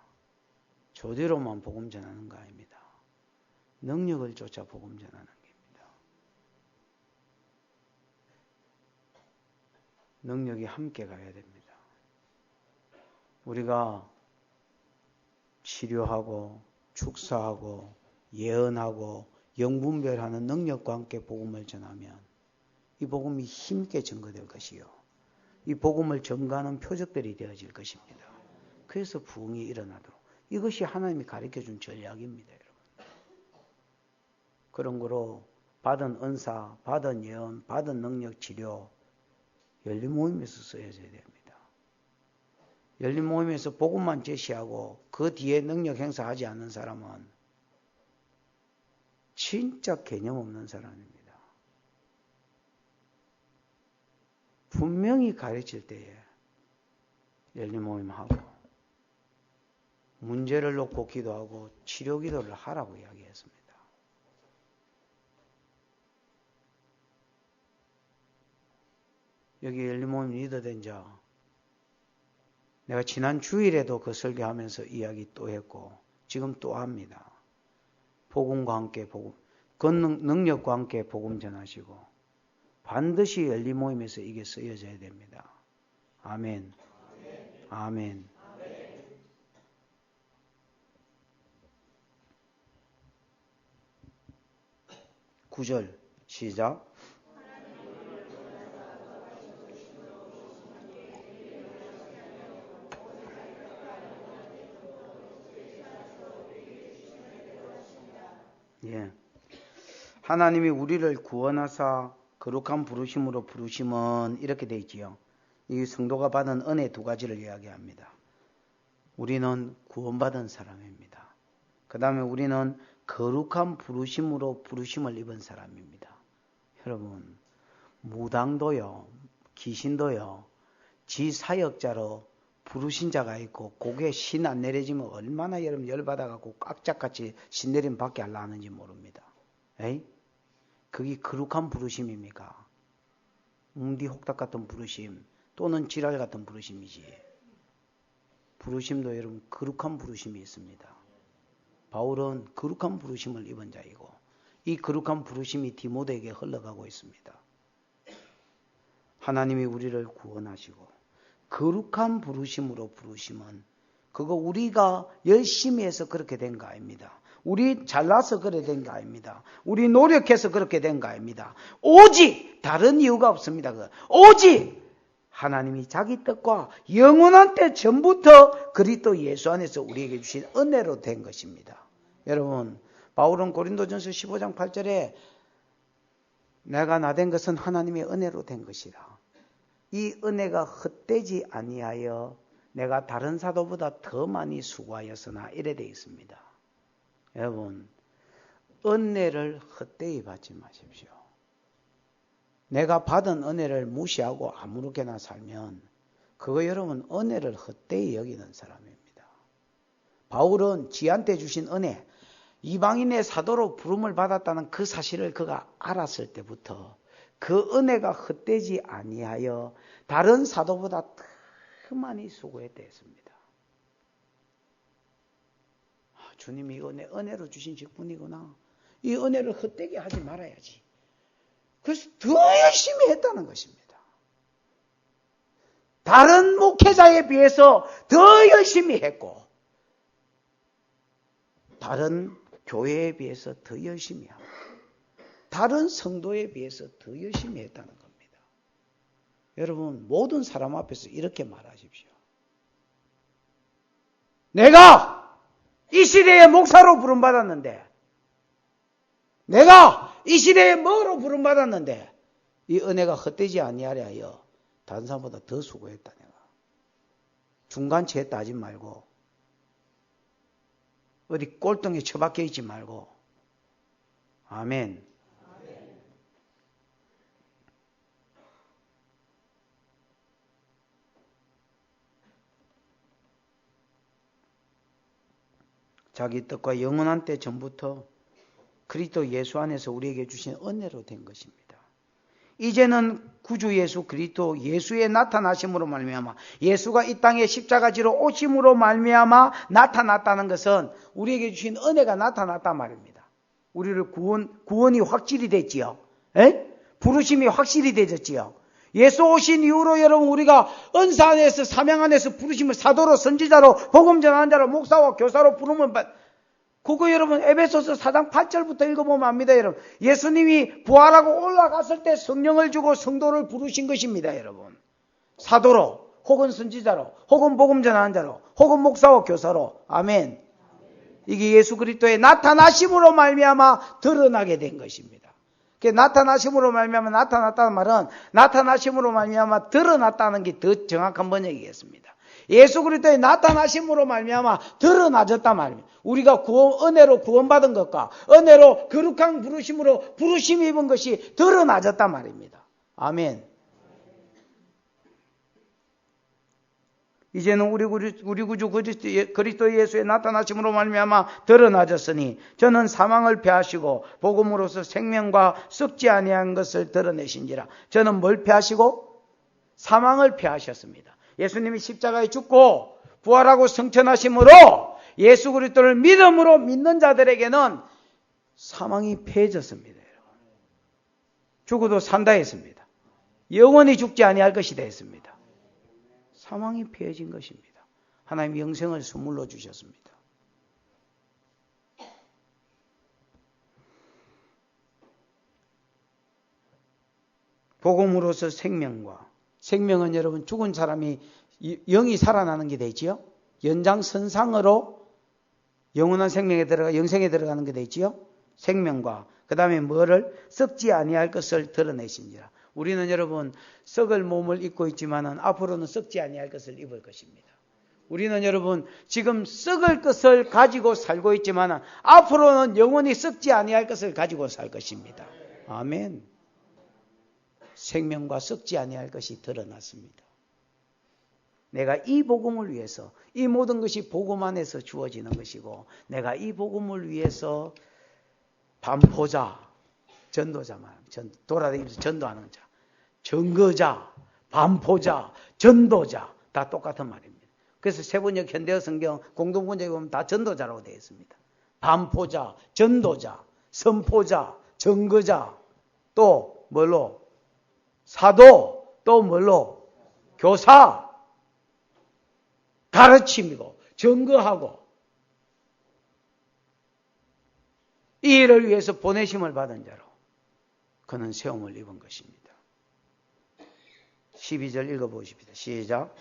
조디로만 복음 전하는 거 아닙니다. 능력을 쫓아 복음 전하는 겁니다. 능력이 함께 가야 됩니다. 우리가 치료하고 축사하고 예언하고 영분별하는 능력과 함께 복음을 전하면 이 복음이 힘있게 증거될 것이요. 이 복음을 증거하는 표적들이 되어질 것입니다. 그래서 부흥이 일어나도록. 이것이 하나님이 가르쳐준 전략입니다. 여러분. 그런 거로 받은 은사, 받은 예언, 받은 능력 치료 열린 모임에서 쓰여져야 됩니다. 열린 모임에서 복음만 제시하고 그 뒤에 능력 행사하지 않는 사람은 진짜 개념 없는 사람입니다. 분명히 가르칠 때에 열린 모임하고 문제를 놓고 기도하고 치료 기도를 하라고 이야기했습니다. 여기 열린 모임 리더된 자, 내가 지난 주일에도 그 설교하면서 이야기 또 했고 지금 또 합니다. 복음과 함께 복음, 그 능력과 함께 복음 전하시고 반드시 열린 모임에서 이게 쓰여져야 됩니다. 아멘. 아멘. 9절 시작. 예. 하나님이 우리를 구원하사 거룩한 부르심으로 부르심은 이렇게 되어 있지요. 이 성도가 받은 은혜 두 가지를 이야기합니다. 우리는 구원받은 사람입니다. 그 다음에 우리는 거룩한 부르심으로 부르심을 입은 사람입니다. 여러분, 무당도요, 귀신도요, 지 사역자로 부르신 자가 있고 고개 신 안 내려지면 얼마나 여러분 열받아갖고 깍짝같이 신 내리면 밖에 안 나는지 모릅니다. 에이? 그게 거룩한 부르심입니까? 웅디혹닥 같은 부르심 또는 지랄 같은 부르심이지. 부르심도 여러분 거룩한 부르심이 있습니다. 바울은 거룩한 부르심을 입은 자이고 이 거룩한 부르심이 디모데에게 흘러가고 있습니다. 하나님이 우리를 구원하시고 거룩한 부르심으로 부르심은 그거 우리가 열심히 해서 그렇게 된 거 아닙니다. 우리 잘나서 그렇게 된 거 아닙니다. 우리 노력해서 그렇게 된 거 아닙니다. 오직 다른 이유가 없습니다. 오직 하나님이 자기 뜻과 영원한 때 전부터 그리스도 예수 안에서 우리에게 주신 은혜로 된 것입니다. 여러분, 바울은 고린도전서 15장 8절에 내가 나된 것은 하나님의 은혜로 된 것이라. 이 은혜가 헛되지 아니하여 내가 다른 사도보다 더 많이 수고하였으나 이래 되어 있습니다. 여러분, 은혜를 헛되이 받지 마십시오. 내가 받은 은혜를 무시하고 아무렇게나 살면 그거 여러분 은혜를 헛되이 여기는 사람입니다. 바울은 지한테 주신 은혜, 이방인의 사도로 부름을 받았다는 그 사실을 그가 알았을 때부터 그 은혜가 헛되지 아니하여 다른 사도보다 더 많이 수고했다 했습니다. 주님이 이거 내 은혜로 주신 직분이구나. 이 은혜를 헛되게 하지 말아야지. 그래서 더 열심히 했다는 것입니다. 다른 목회자에 비해서 더 열심히 했고 다른 교회에 비해서 더 열심히 하고 다른 성도에 비해서 더 열심히 했다는 겁니다. 여러분, 모든 사람 앞에서 이렇게 말하십시오. 내가 이 시대의 목사로 부름받았는데, 내가 이 시대의 뭐로 부름받았는데 이 은혜가 헛되지 아니하려 다른 사람보다 더 수고했다. 내가 중간치에 따지 말고 어디 꼴등에 처박혀 있지 말고. 아멘. 자기 뜻과 영원한 때 전부터 그리스도 예수 안에서 우리에게 주신 은혜로 된 것입니다. 이제는 구주 예수 그리스도 예수의 나타나심으로 말미암아 예수가 이 땅에 십자가지로 오심으로 말미암아 나타났다는 것은 우리에게 주신 은혜가 나타났단 말입니다. 우리를 구원이 확실히 됐지요. 부르심이 확실히 되졌지요. 예수 오신 이후로 여러분 우리가 은사 안에서 사명 안에서 부르심을 사도로 선지자로 복음 전하는 자로 목사와 교사로 부름을 그거 여러분 에베소서 4장 8절부터 읽어보면 압니다. 여러분 예수님이 부활하고 올라갔을 때 성령을 주고 성도를 부르신 것입니다. 여러분 사도로 혹은 선지자로 혹은 복음 전하는 자로 혹은 목사와 교사로. 아멘. 이게 예수 그리스도의 나타나심으로 말미암아 드러나게 된 것입니다. 나타나심으로 말미암아 나타났다는 말은 나타나심으로 말미암아 드러났다는 게 더 정확한 번역이겠습니다. 예수 그리스도의 나타나심으로 말미암아 드러나졌단 말입니다. 우리가 은혜로 구원받은 것과 은혜로 거룩한 부르심으로 부르심 입은 것이 드러나졌단 말입니다. 아멘. 이제는 우리 구주 그리스도 예수의 나타나심으로 말미암아 드러나졌으니 저는 사망을 패하시고 복음으로서 생명과 썩지 아니한 것을 드러내신지라. 저는 뭘 패하시고? 사망을 패하셨습니다. 예수님이 십자가에 죽고 부활하고 승천하심으로 예수 그리스도를 믿음으로 믿는 자들에게는 사망이 패해졌습니다. 죽어도 산다 했습니다. 영원히 죽지 아니할 것이다 했습니다. 사망이 패해진 것입니다. 하나님 영생을 선물로 주셨습니다. 복음으로서 생명은 여러분 죽은 사람이 영이 살아나는 게 되지요. 연장선상으로 영원한 생명에 들어가 영생에 들어가는 게 되지요. 생명과 그 다음에 뭐를 썩지 아니할 것을 드러내신지라. 우리는 여러분 썩을 몸을 입고 있지만은 앞으로는 썩지 아니할 것을 입을 것입니다. 우리는 여러분 지금 썩을 것을 가지고 살고 있지만은 앞으로는 영원히 썩지 아니할 것을 가지고 살 것입니다. 아멘. 생명과 썩지 아니할 것이 드러났습니다. 내가 이 복음을 위해서 이 모든 것이 복음 안에서 주어지는 것이고 내가 이 복음을 위해서 반포자, 전도자 말합니다. 돌아다니면서 전도하는 자, 증거자, 반포자, 전도자 다 똑같은 말입니다. 그래서 세번역 현대어 성경 공동번역에 보면 다 전도자라고 되어 있습니다. 반포자, 전도자, 선포자, 증거자, 또 뭘로? 사도, 또 뭘로? 교사, 가르침이고 증거하고 이 일을 위해서 보내심을 받은 자로 그는 세움을 입은 것입니다. 12절 읽어보십시다. 시작.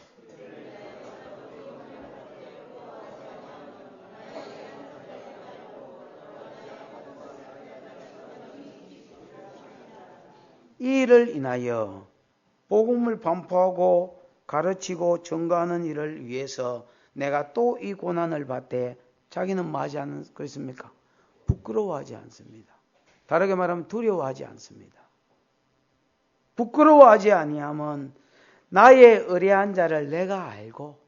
이 일을 인하여 복음을 반포하고 가르치고 증거하는 일을 위해서 내가 또 이 고난을 받되 자기는 뭐 하지 않겠습니까? 부끄러워하지 않습니다. 다르게 말하면 두려워하지 않습니다. 부끄러워하지 아니하면 나의 의뢰한 자를 내가 알고,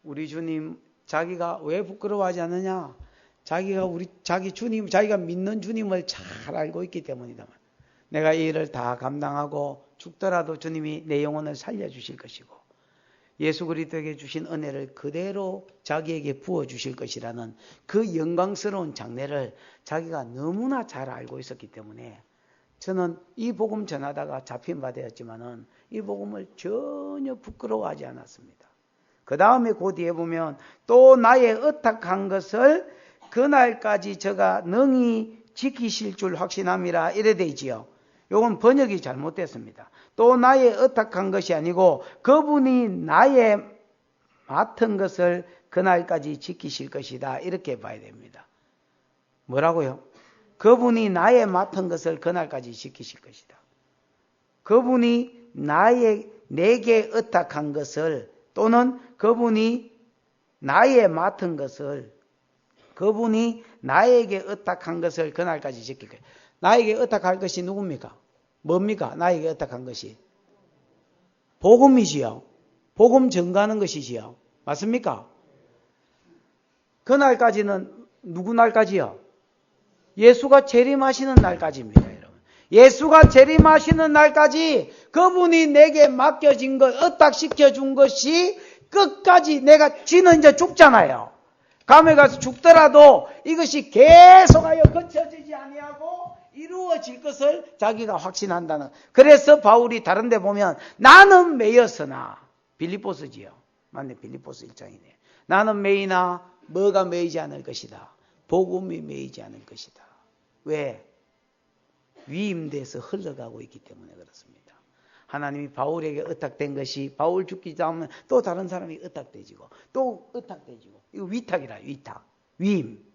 우리 주님 자기가 왜 부끄러워하지 않느냐? 자기가 믿는 주님을 잘 알고 있기 때문이다. 내가 이 일을 다 감당하고 죽더라도 주님이 내 영혼을 살려주실 것이고 예수 그리스도에게 주신 은혜를 그대로 자기에게 부어주실 것이라는 그 영광스러운 장래를 자기가 너무나 잘 알고 있었기 때문에 저는 이 복음 전하다가 잡힌 바 되었지만은 이 복음을 전혀 부끄러워하지 않았습니다. 그 다음에 그 뒤에 보면 또 나의 의탁한 것을 그날까지 저가 능히 지키실 줄 확신함이라 이래 되지요. 요건 번역이 잘못됐습니다. 또 나의 의탁한 것이 아니고 그분이 나의 맡은 것을 그날까지 지키실 것이다. 이렇게 봐야 됩니다. 뭐라고요? 그분이 나의 맡은 것을 그날까지 지키실 것이다. 그분이 내게 의탁한 것을 또는 그분이 나의 맡은 것을 그분이 나에게 의탁한 것을 그날까지 지킬 거예요. 나에게 의탁할 것이 누굽니까? 뭡니까? 나에게 의탁한 것이 복음이지요. 복음 전가하는 것이지요. 맞습니까? 그날까지는 누구 날까지요? 예수가 재림하시는 날까지입니다, 여러분. 예수가 재림하시는 날까지 그분이 내게 맡겨진 것, 의탁시켜 준 것이 끝까지 내가 지는 이제 죽잖아요. 감에 가서 죽더라도 이것이 계속하여 거쳐지지 아니하고 이루어질 것을 자기가 확신한다는. 그래서 바울이 다른 데 보면 나는 매였으나, 빌립보서지요. 맞네, 빌립보서 1장이네. 나는 매이나 뭐가 매이지 않을 것이다. 복음이 매이지 않을 것이다. 왜? 위임돼서 흘러가고 있기 때문에 그렇습니다. 하나님이 바울에게 의탁된 것이 바울 죽기 전에 또 다른 사람이 의탁되지고 또 의탁되지고, 이거 위탁이라, 위탁, 위임.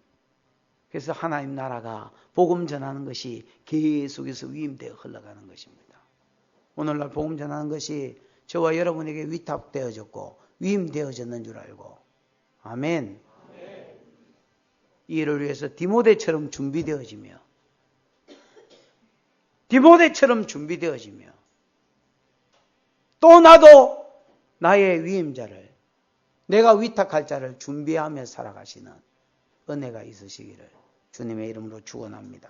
그래서 하나님 나라가 복음 전하는 것이 계속해서 위임되어 흘러가는 것입니다. 오늘날 복음 전하는 것이 저와 여러분에게 위탁되어졌고 위임되어졌는 줄 알고, 아멘. 이 일을 위해서 디모데처럼 준비되어지며 또 나도 나의 위임자를, 내가 위탁할 자를 준비하며 살아가시는 은혜가 있으시기를 주님의 이름으로 축원합니다.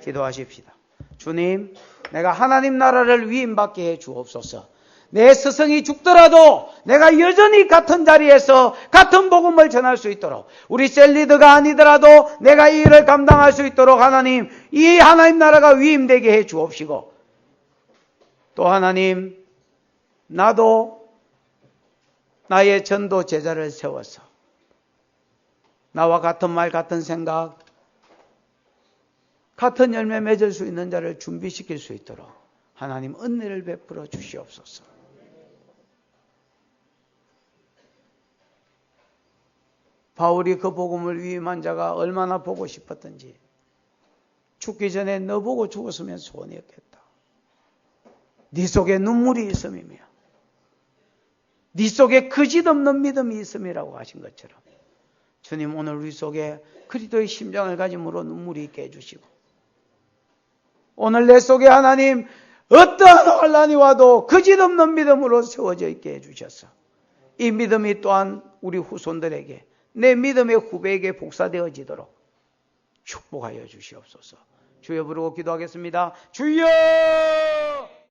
기도하십시다. 주님, 내가 하나님 나라를 위임받게 해 주옵소서. 내 스승이 죽더라도 내가 여전히 같은 자리에서 같은 복음을 전할 수 있도록, 우리 셀리드가 아니더라도 내가 이 일을 감당할 수 있도록 하나님, 이 하나님 나라가 위임되게 해 주옵시고, 또 하나님, 나도 나의 전도 제자를 세워서 나와 같은 말, 같은 생각, 같은 열매 맺을 수 있는 자를 준비시킬 수 있도록 하나님 은혜를 베풀어 주시옵소서. 바울이 그 복음을 위임한 자가 얼마나 보고 싶었던지, 죽기 전에 너 보고 죽었으면 소원이었겠다. 네 속에 눈물이 있음이며 네 속에 거짓없는 믿음이 있음이라고 하신 것처럼 주님, 오늘 우리 속에 그리스도의 심장을 가짐으로 눈물이 있게 해주시고, 오늘 내 속에 하나님 어떠한 환난이 와도 거짓없는 믿음으로 세워져 있게 해주셔서 이 믿음이 또한 우리 후손들에게, 내 믿음의 후배에게 복사되어지도록 축복하여 주시옵소서. 주여 부르고 기도하겠습니다. 주여!